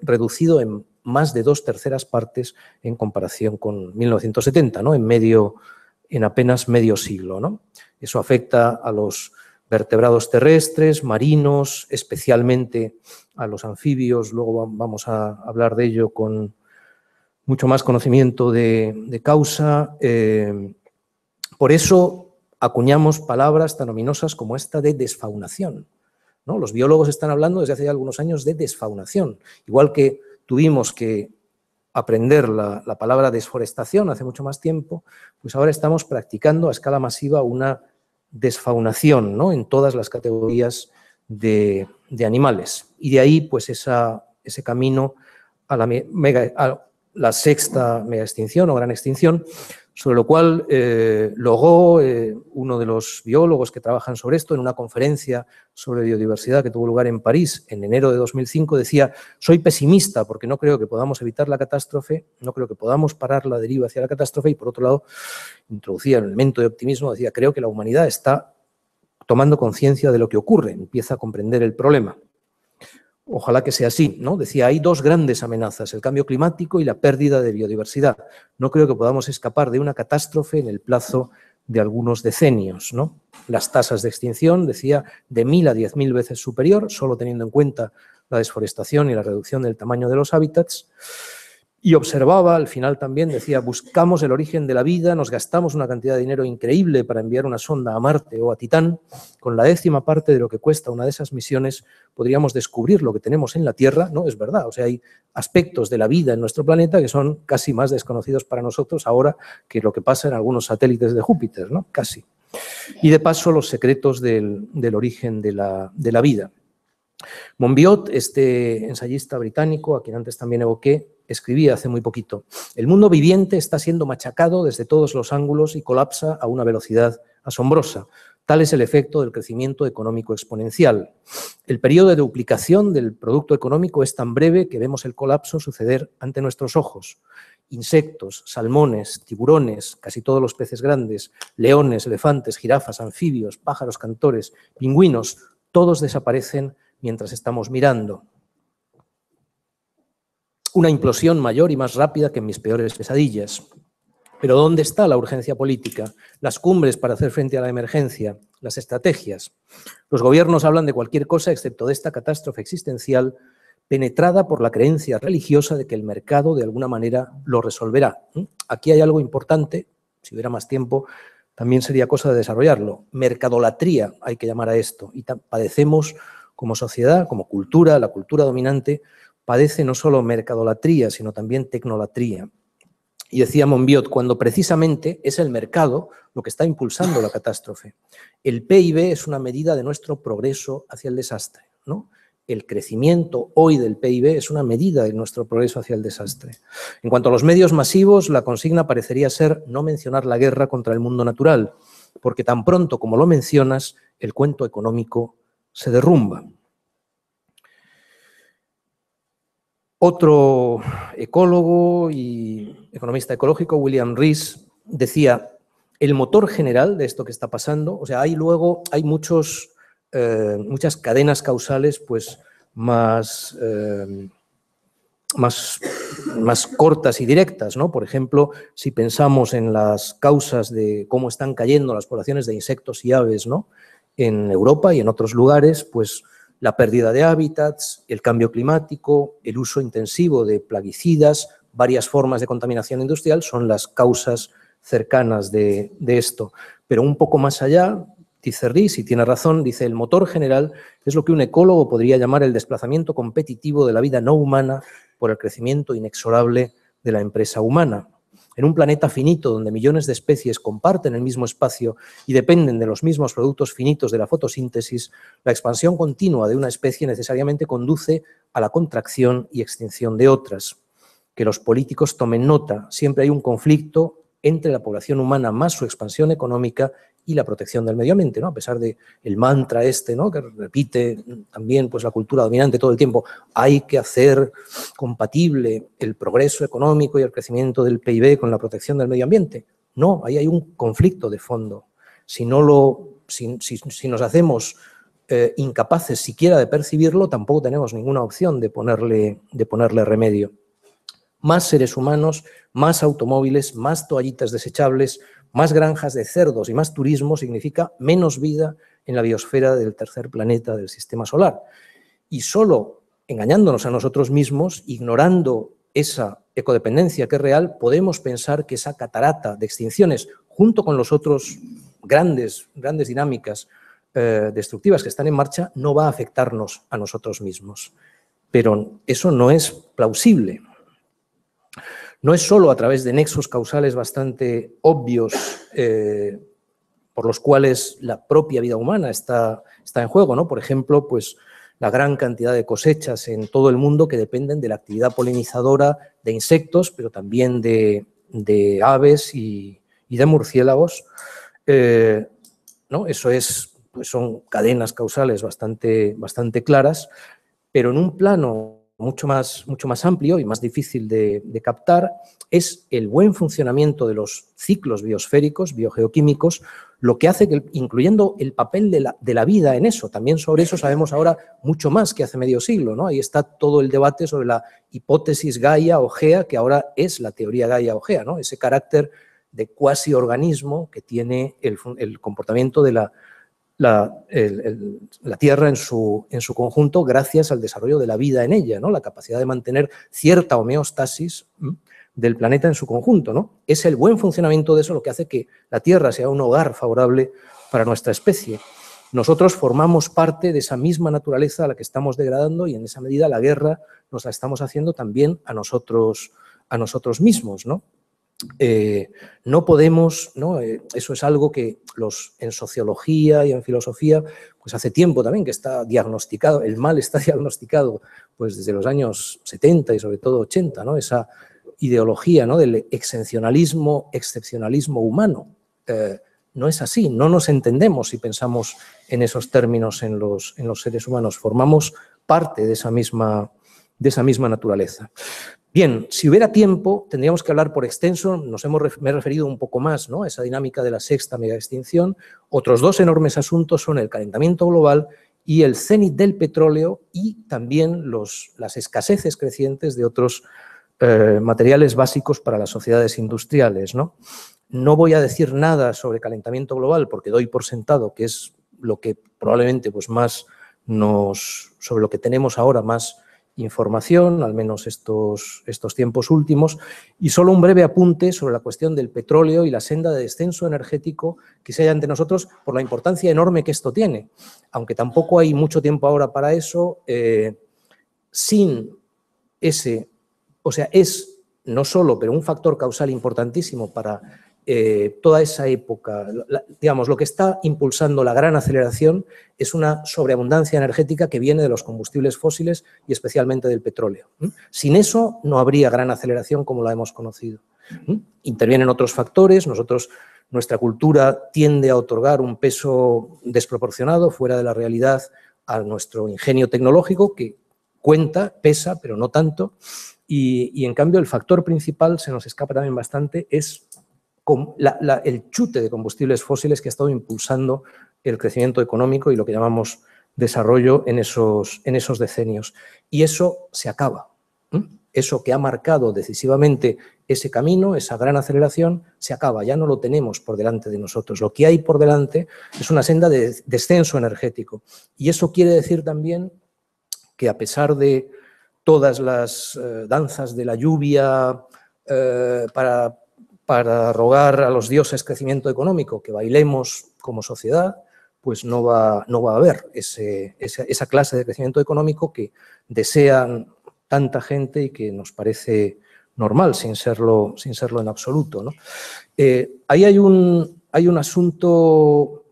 Speaker 2: reducido en más de 2/3 partes en comparación con 1970, ¿no? En apenas medio siglo, ¿no? Eso afecta a los vertebrados terrestres, marinos, especialmente a los anfibios. Luego vamos a hablar de ello con mucho más conocimiento de causa. Por eso acuñamos palabras tan ominosas como esta de desfaunación, ¿no? Los biólogos están hablando desde hace ya algunos años de desfaunación, igual que tuvimos que aprender la palabra desforestación hace mucho más tiempo, pues ahora estamos practicando a escala masiva una desfaunación, ¿no? En todas las categorías de animales. Y de ahí, pues, ese camino a la sexta mega extinción o gran extinción, sobre lo cual Logó, uno de los biólogos que trabajan sobre esto, en una conferencia sobre biodiversidad que tuvo lugar en París en enero de 2005, decía: soy pesimista porque no creo que podamos evitar la catástrofe, no creo que podamos parar la deriva hacia la catástrofe, y por otro lado introducía el elemento de optimismo, decía: creo que la humanidad está tomando conciencia de lo que ocurre, empieza a comprender el problema. Ojalá que sea así, ¿no? Decía: hay 2 grandes amenazas, el cambio climático y la pérdida de biodiversidad. No creo que podamos escapar de una catástrofe en el plazo de algunos decenios, ¿no? Las tasas de extinción, decía, de 1.000 a 10.000 veces superior, solo teniendo en cuenta la desforestación y la reducción del tamaño de los hábitats. Y observaba, al final también, decía: buscamos el origen de la vida, nos gastamos una cantidad de dinero increíble para enviar una sonda a Marte o a Titán. Con la 10ª parte de lo que cuesta una de esas misiones podríamos descubrir lo que tenemos en la Tierra, ¿no? Es verdad, o sea, hay aspectos de la vida en nuestro planeta que son casi más desconocidos para nosotros ahora que lo que pasa en algunos satélites de Júpiter, ¿no? Casi. Y de paso, los secretos del origen de la vida. Monbiot, este ensayista británico, a quien antes también evoqué, escribía hace muy poquito: el mundo viviente está siendo machacado desde todos los ángulos y colapsa a una velocidad asombrosa. Tal es el efecto del crecimiento económico exponencial. El periodo de duplicación del producto económico es tan breve que vemos el colapso suceder ante nuestros ojos. Insectos, salmones, tiburones, casi todos los peces grandes, leones, elefantes, jirafas, anfibios, pájaros cantores, pingüinos, todos desaparecen mientras estamos mirando. Una implosión mayor y más rápida que en mis peores pesadillas. Pero ¿dónde está la urgencia política? Las cumbres para hacer frente a la emergencia, las estrategias. Los gobiernos hablan de cualquier cosa excepto de esta catástrofe existencial penetrada por la creencia religiosa de que el mercado de alguna manera lo resolverá. Aquí hay algo importante, si hubiera más tiempo, también sería cosa de desarrollarlo. Mercadolatría hay que llamar a esto. Y padecemos como sociedad, como cultura, la cultura dominante, padece no solo mercadolatría, sino también tecnolatría. Y decía Monbiot, cuando precisamente es el mercado lo que está impulsando la catástrofe. El PIB es una medida de nuestro progreso hacia el desastre, ¿no? El crecimiento hoy del PIB es una medida de nuestro progreso hacia el desastre. En cuanto a los medios masivos, la consigna parecería ser no mencionar la guerra contra el mundo natural, porque tan pronto como lo mencionas, el cuento económico se derrumba. Otro ecólogo y economista ecológico, William Rees, decía, el motor general de esto que está pasando, o sea, hay muchas cadenas causales pues, más cortas y directas, ¿no? Por ejemplo, si pensamos en las causas de cómo están cayendo las poblaciones de insectos y aves, ¿no? En Europa y en otros lugares, pues la pérdida de hábitats, el cambio climático, el uso intensivo de plaguicidas, varias formas de contaminación industrial son las causas cercanas de esto. Pero un poco más allá, dice Rees, y tiene razón, dice el motor general es lo que un ecólogo podría llamar el desplazamiento competitivo de la vida no humana por el crecimiento inexorable de la empresa humana. En un planeta finito donde millones de especies comparten el mismo espacio y dependen de los mismos productos finitos de la fotosíntesis, la expansión continua de una especie necesariamente conduce a la contracción y extinción de otras. Que los políticos tomen nota, siempre hay un conflicto entre la población humana más su expansión económica y la protección del medio ambiente, ¿no? A pesar del mantra este, ¿no? Que repite también pues, la cultura dominante todo el tiempo, hay que hacer compatible el progreso económico y el crecimiento del PIB con la protección del medio ambiente. No, ahí hay un conflicto de fondo. Si nos hacemos incapaces siquiera de percibirlo, tampoco tenemos ninguna opción de ponerle remedio. Más seres humanos, más automóviles, más toallitas desechables, más granjas de cerdos y más turismo significa menos vida en la biosfera del tercer planeta del sistema solar. Y solo engañándonos a nosotros mismos, ignorando esa ecodependencia que es real, podemos pensar que esa catarata de extinciones, junto con los otros grandes dinámicas destructivas que están en marcha, no va a afectarnos a nosotros mismos. Pero eso no es plausible. No es solo a través de nexos causales bastante obvios por los cuales la propia vida humana está en juego, ¿no? Por ejemplo, pues la gran cantidad de cosechas en todo el mundo que dependen de la actividad polinizadora de insectos, pero también de aves y de murciélagos, ¿no? Eso pues son cadenas causales bastante claras, pero en un plano mucho más amplio y más difícil de captar, es el buen funcionamiento de los ciclos biosféricos, biogeoquímicos, lo que hace que, incluyendo el papel de la vida en eso, también sobre eso sabemos ahora mucho más que hace medio siglo, ¿no? Ahí está todo el debate sobre la hipótesis Gaia o Gea, que ahora es la teoría Gaia o Gea, ¿no? Ese carácter de cuasi organismo que tiene el comportamiento de la Tierra en su conjunto gracias al desarrollo de la vida en ella, ¿no? La capacidad de mantener cierta homeostasis del planeta en su conjunto, ¿no? Es el buen funcionamiento de eso lo que hace que la Tierra sea un hogar favorable para nuestra especie. Nosotros formamos parte de esa misma naturaleza a la que estamos degradando y en esa medida la guerra nos la estamos haciendo también a nosotros mismos, ¿no? No podemos, ¿no? Eso es algo que en sociología y en filosofía, pues hace tiempo también que está diagnosticado, el mal está diagnosticado pues desde los años 70 y sobre todo 80, ¿no? Esa ideología, ¿no? Del excepcionalismo humano. No es así, no nos entendemos si pensamos en esos términos en los seres humanos, formamos parte de esa misma naturaleza. Bien, si hubiera tiempo, tendríamos que hablar por extenso, me he referido un poco más, ¿no? A esa dinámica de la sexta megaextinción. Otros dos enormes asuntos son el calentamiento global y el cenit del petróleo y también las escaseces crecientes de otros materiales básicos para las sociedades industriales, ¿no? No voy a decir nada sobre calentamiento global porque doy por sentado que es lo que probablemente pues, más sobre lo que tenemos ahora más información, al menos estos tiempos últimos, y solo un breve apunte sobre la cuestión del petróleo y la senda de descenso energético que se halla ante nosotros por la importancia enorme que esto tiene. Aunque tampoco hay mucho tiempo ahora para eso, sin ese, o sea, es no solo, pero un factor causal importantísimo para toda esa época, digamos, lo que está impulsando la gran aceleración es una sobreabundancia energética que viene de los combustibles fósiles y especialmente del petróleo. Sin eso no habría gran aceleración como la hemos conocido. Intervienen otros factores, nuestra cultura tiende a otorgar un peso desproporcionado, fuera de la realidad, a nuestro ingenio tecnológico que cuenta, pesa, pero no tanto, y en cambio el factor principal, se nos escapa también bastante, es el chute de combustibles fósiles que ha estado impulsando el crecimiento económico y lo que llamamos desarrollo en esos decenios. Y eso se acaba. Eso que ha marcado decisivamente ese camino, esa gran aceleración, se acaba. Ya no lo tenemos por delante de nosotros. Lo que hay por delante es una senda de descenso energético. Y eso quiere decir también que a pesar de todas las danzas de la lluvia para rogar a los dioses crecimiento económico, que bailemos como sociedad, pues no va a haber esa clase de crecimiento económico que desean tanta gente y que nos parece normal, sin serlo en absoluto, ¿no? Ahí hay un asunto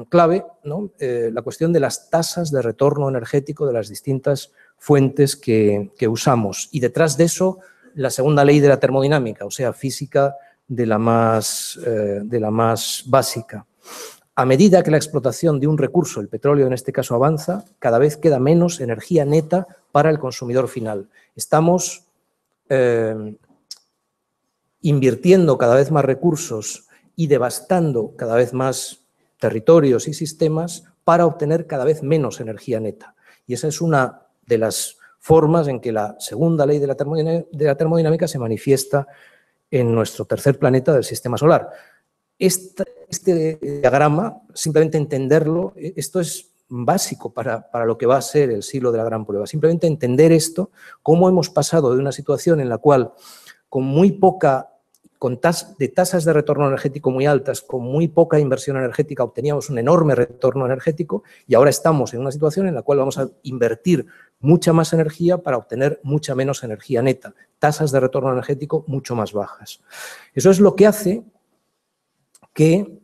Speaker 2: clave, ¿no? La cuestión de las tasas de retorno energético de las distintas fuentes que usamos. Y detrás de eso, la segunda ley de la termodinámica, o sea, física de la más básica. A medida que la explotación de un recurso, el petróleo en este caso, avanza, cada vez queda menos energía neta para el consumidor final. Estamos invirtiendo cada vez más recursos y devastando cada vez más territorios y sistemas para obtener cada vez menos energía neta. Y esa es una de las formas en que la segunda ley de la termodinámica se manifiesta en nuestro tercer planeta del sistema solar. Este diagrama, simplemente entenderlo, esto es básico para lo que va a ser el siglo de la gran prueba. Simplemente entender esto, cómo hemos pasado de una situación en la cual de tasas de retorno energético muy altas, con muy poca inversión energética, obteníamos un enorme retorno energético y ahora estamos en una situación en la cual vamos a invertir mucha más energía para obtener mucha menos energía neta, tasas de retorno energético mucho más bajas. Eso es lo que hace que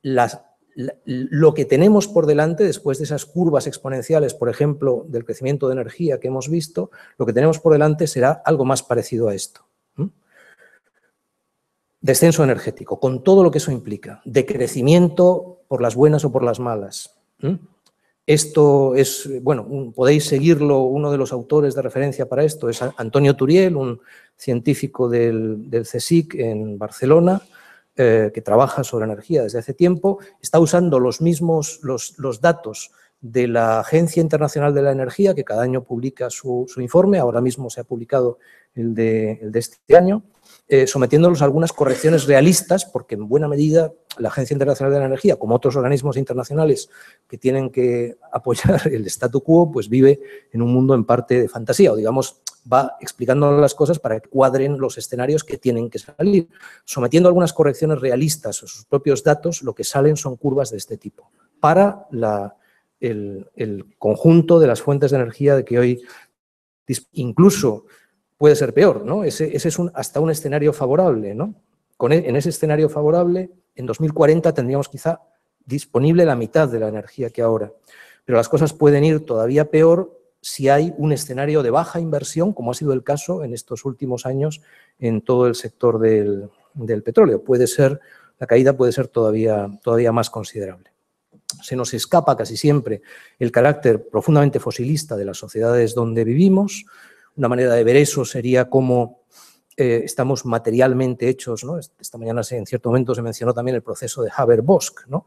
Speaker 2: lo que tenemos por delante, después de esas curvas exponenciales, por ejemplo, del crecimiento de energía que hemos visto, lo que tenemos por delante será algo más parecido a esto. Descenso energético, con todo lo que eso implica, decrecimiento por las buenas o por las malas. Esto es, bueno, podéis seguirlo, uno de los autores de referencia para esto es Antonio Turiel, un científico del CSIC en Barcelona, que trabaja sobre energía desde hace tiempo, está usando los datos de la Agencia Internacional de la Energía, que cada año publica su informe, ahora mismo se ha publicado el de este año, sometiéndolos a algunas correcciones realistas, porque en buena medida la Agencia Internacional de la Energía, como otros organismos internacionales que tienen que apoyar el statu quo, pues vive en un mundo en parte de fantasía, o digamos, va explicando las cosas para que cuadren los escenarios que tienen que salir. Sometiendo algunas correcciones realistas a sus propios datos, lo que salen son curvas de este tipo, para el conjunto de las fuentes de energía de que hoy incluso puede ser peor, ¿no? Ese es hasta un escenario favorable, ¿no? En ese escenario favorable, en 2040 tendríamos quizá disponible la mitad de la energía que ahora. Pero las cosas pueden ir todavía peor si hay un escenario de baja inversión, como ha sido el caso en estos últimos años en todo el sector del petróleo. La caída puede ser todavía más considerable. Se nos escapa casi siempre el carácter profundamente fosilista de las sociedades donde vivimos. Una manera de ver eso sería cómo estamos materialmente hechos, ¿no? Esta mañana en cierto momento se mencionó también el proceso de Haber-Bosch, ¿no?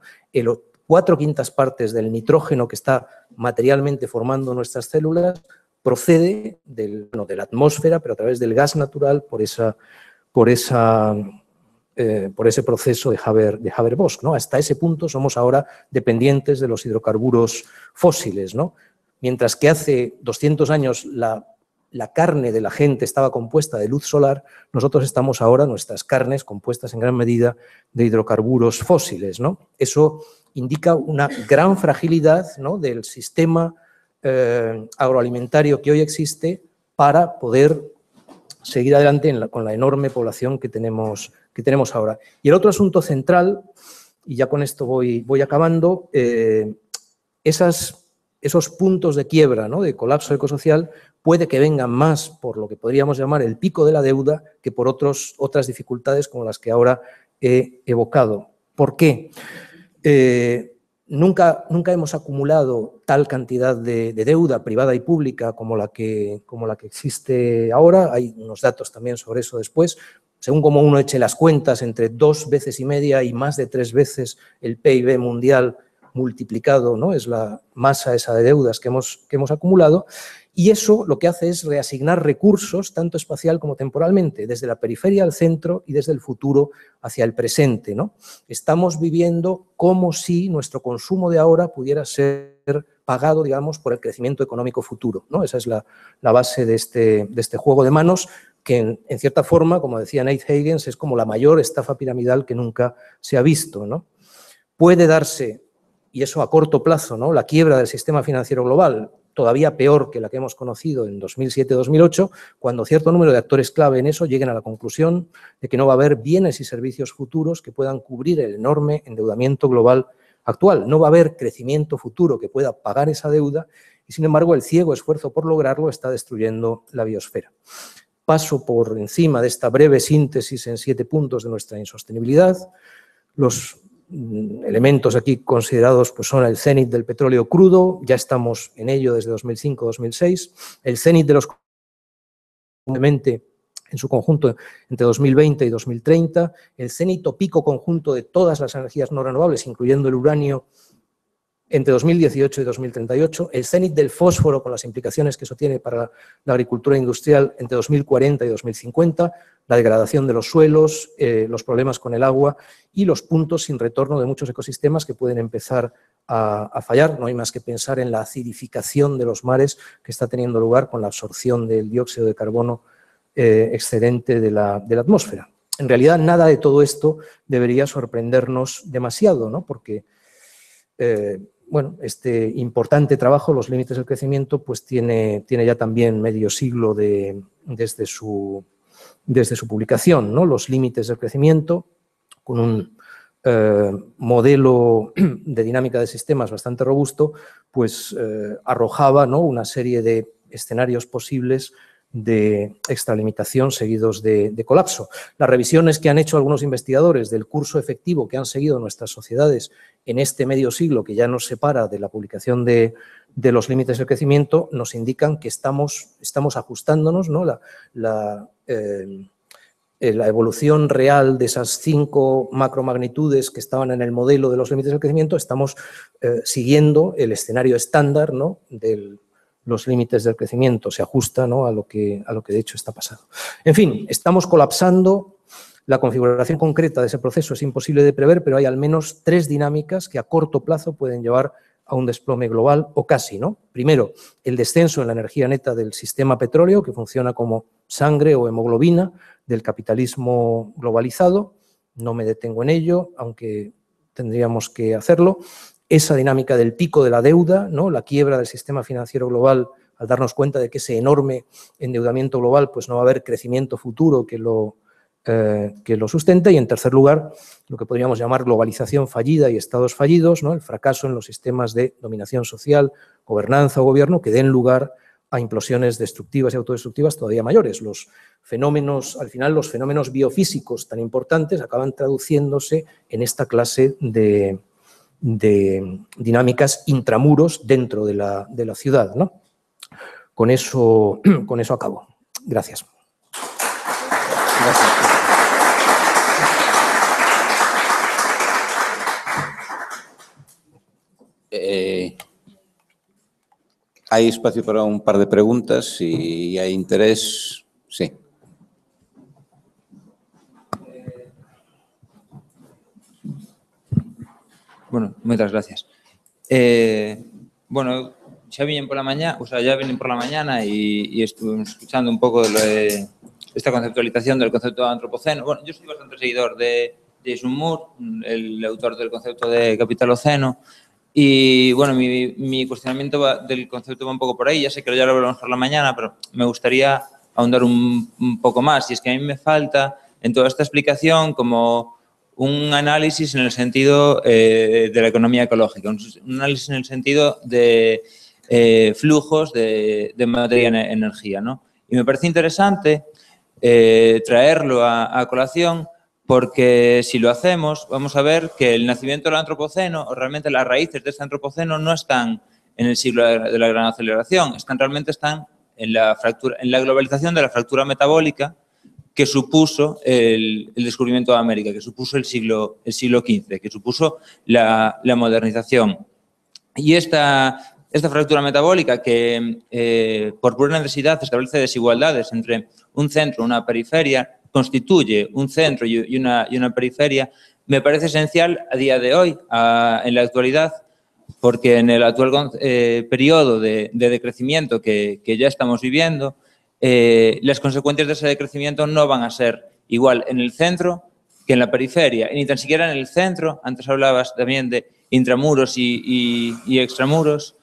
Speaker 2: 4/5 partes del nitrógeno que está materialmente formando nuestras células procede de la atmósfera, pero a través del gas natural por ese proceso de Haber-Bosch, ¿no? Hasta ese punto somos ahora dependientes de los hidrocarburos fósiles, ¿no? Mientras que hace 200 años la carne de la gente estaba compuesta de luz solar, nosotros estamos ahora, nuestras carnes, compuestas en gran medida de hidrocarburos fósiles, ¿no? Eso indica una gran fragilidad, ¿no?, del sistema agroalimentario que hoy existe para poder seguir adelante con la enorme población que tenemos ahora. Y el otro asunto central, y ya con esto voy acabando, esos puntos de quiebra, ¿no?, de colapso ecosocial, puede que vengan más por lo que podríamos llamar el pico de la deuda que por otras dificultades como las que ahora he evocado. ¿Por qué? Nunca hemos acumulado tal cantidad de deuda privada y pública como la que existe ahora. Hay unos datos también sobre eso después. Según como uno eche las cuentas, entre 2,5 veces y más de 3 veces el PIB mundial multiplicado, ¿no?, es la masa esa de deudas que hemos acumulado, y eso lo que hace es reasignar recursos, tanto espacial como temporalmente, desde la periferia al centro y desde el futuro hacia el presente, ¿no? Estamos viviendo como si nuestro consumo de ahora pudiera ser pagado, digamos, por el crecimiento económico futuro, ¿no? Esa es la base de este juego de manos que, en cierta forma, como decía Nate Higgins, es como la mayor estafa piramidal que nunca se ha visto, ¿no? Puede darse, y eso a corto plazo, ¿no?, la quiebra del sistema financiero global, todavía peor que la que hemos conocido en 2007-2008, cuando cierto número de actores clave en eso lleguen a la conclusión de que no va a haber bienes y servicios futuros que puedan cubrir el enorme endeudamiento global actual. No va a haber crecimiento futuro que pueda pagar esa deuda y, sin embargo, el ciego esfuerzo por lograrlo está destruyendo la biosfera. Paso por encima de esta breve síntesis en 7 puntos de nuestra insostenibilidad. Los elementos aquí considerados pues son el cenit del petróleo crudo, ya estamos en ello desde 2005-2006, el cenit de los en su conjunto entre 2020 y 2030, el cenit o pico conjunto de todas las energías no renovables, incluyendo el uranio, entre 2018 y 2038, el cenit del fósforo con las implicaciones que eso tiene para la agricultura industrial entre 2040 y 2050, la degradación de los suelos, los problemas con el agua y los puntos sin retorno de muchos ecosistemas que pueden empezar a fallar. No hay más que pensar en la acidificación de los mares que está teniendo lugar con la absorción del dióxido de carbono excedente de la atmósfera. En realidad, nada de todo esto debería sorprendernos demasiado, ¿no? Porque bueno, este importante trabajo, Los límites del crecimiento, pues tiene ya también medio siglo desde su publicación, ¿no? Los límites del crecimiento, con un modelo de dinámica de sistemas bastante robusto, pues arrojaba, ¿no?, una serie de escenarios posibles de extralimitación seguidos de colapso. Las revisiones que han hecho algunos investigadores del curso efectivo que han seguido nuestras sociedades en este medio siglo que ya nos separa de la publicación de los límites del crecimiento nos indican que estamos ajustándonos, ¿no? La evolución real de esas 5 macromagnitudes que estaban en el modelo de los límites del crecimiento, estamos siguiendo el escenario estándar, ¿no?, de los límites del crecimiento, se ajusta, ¿no?, a lo que de hecho está pasando. En fin, estamos colapsando. La configuración concreta de ese proceso es imposible de prever, pero hay al menos 3 dinámicas que a corto plazo pueden llevar a un desplome global o casi, ¿no? Primero, el descenso en la energía neta del sistema petróleo, que funciona como sangre o hemoglobina del capitalismo globalizado. No me detengo en ello, aunque tendríamos que hacerlo. Esa dinámica del pico de la deuda, ¿no?, la quiebra del sistema financiero global al darnos cuenta de que ese enorme endeudamiento global pues no va a haber crecimiento futuro que lo sustente. Y, en tercer lugar, lo que podríamos llamar globalización fallida y estados fallidos, ¿no?, el fracaso en los sistemas de dominación social, gobernanza o gobierno que den lugar a implosiones destructivas y autodestructivas todavía mayores. Los fenómenos, al final, los fenómenos biofísicos tan importantes acaban traduciéndose en esta clase de dinámicas intramuros dentro de la ciudad, ¿no? Con eso acabo. Gracias.
Speaker 1: Gracias. Hai espacio para un par de preguntas, si hai interés, sí.
Speaker 3: Bueno, moitas gracias. Bueno, xa viñen pola mañá, o sea, ya vienen por la mañana y estuvimos escuchando un pouco de esta conceptualización del concepto de antropoceno. Bueno, yo soy bastante seguidor de Jason Moore, el autor del concepto de capitaloceno, y bueno, mi cuestionamiento del concepto va un poco por ahí. Ya sé que ya lo veremos por la mañana, pero me gustaría ahondar un poco más. Y es que a mí me falta en toda esta explicación como un análisis en el sentido de la economía ecológica, un análisis en el sentido de flujos de materia y energía, ¿no? Y me parece interesante traerlo a colación, porque si lo hacemos, vamos a ver que el nacimiento del antropoceno, o realmente las raíces de este antropoceno, no están en el siglo de la gran aceleración, realmente están en la globalización de la fractura metabólica que supuso el descubrimiento de América, que supuso el siglo XV, que supuso la modernización. Y esta fractura metabólica que por pura necesidad establece desigualdades entre un centro y una periferia, constituye un centro y una periferia, me parece esencial a día de hoy, en la actualidad, porque en el actual periodo de decrecimiento que ya estamos viviendo, las consecuencias de ese decrecimiento no van a ser igual en el centro que en la periferia, y ni tan siquiera en el centro. Antes hablabas también de intramuros y extramuros.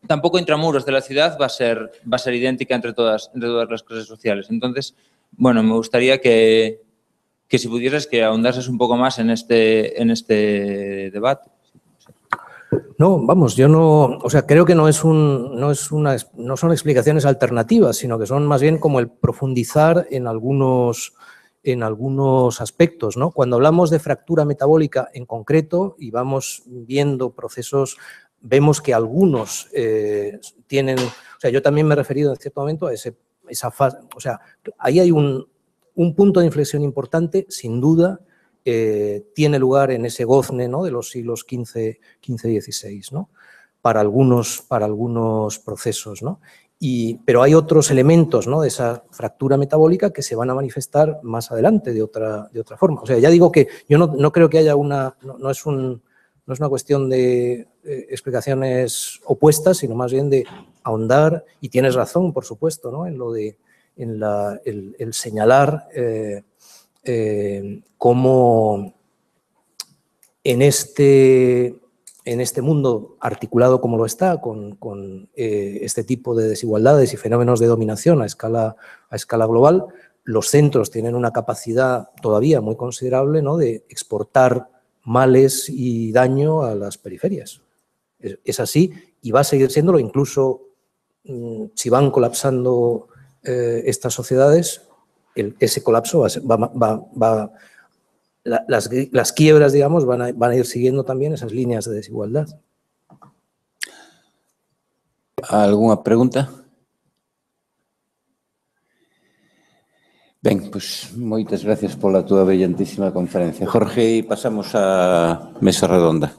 Speaker 3: Tampoco intramuros de la ciudad va a ser idéntica entre todas las clases sociales. Entonces, bueno, me gustaría que si pudieras que ahondases un poco más en este debate.
Speaker 2: No, vamos, yo no, o sea, creo que no son explicaciones alternativas, sino que son más bien como el profundizar en algunos aspectos, ¿no? Cuando hablamos de fractura metabólica en concreto y vamos viendo procesos, vemos que algunos tienen, o sea, yo también me he referido en cierto momento a esa fase, o sea, ahí hay un punto de inflexión importante, sin duda. Tiene lugar en ese gozne, ¿no?, de los siglos XV y XVI, ¿no?, para algunos procesos, ¿no? Pero hay otros elementos, ¿no?, de esa fractura metabólica que se van a manifestar más adelante de otra forma. O sea, ya digo que yo no creo que haya no es una cuestión de explicaciones opuestas, sino más bien de ahondar, y tienes razón, por supuesto, ¿no?, en lo de el señalar cómo en este mundo articulado como lo está, con este tipo de desigualdades y fenómenos de dominación a escala global, los centros tienen una capacidad todavía muy considerable, ¿no?, de exportar males y daño a las periferias. Es así y va a seguir siéndolo, incluso si van colapsando estas sociedades. Ese colapso las quiebras, digamos, van a ir siguiendo también esas líneas de desigualdad.
Speaker 1: ¿Alguna pregunta? Ben, pois moitas gracias pola túa brillantísima conferencia, Jorge, e pasamos á mesa redonda.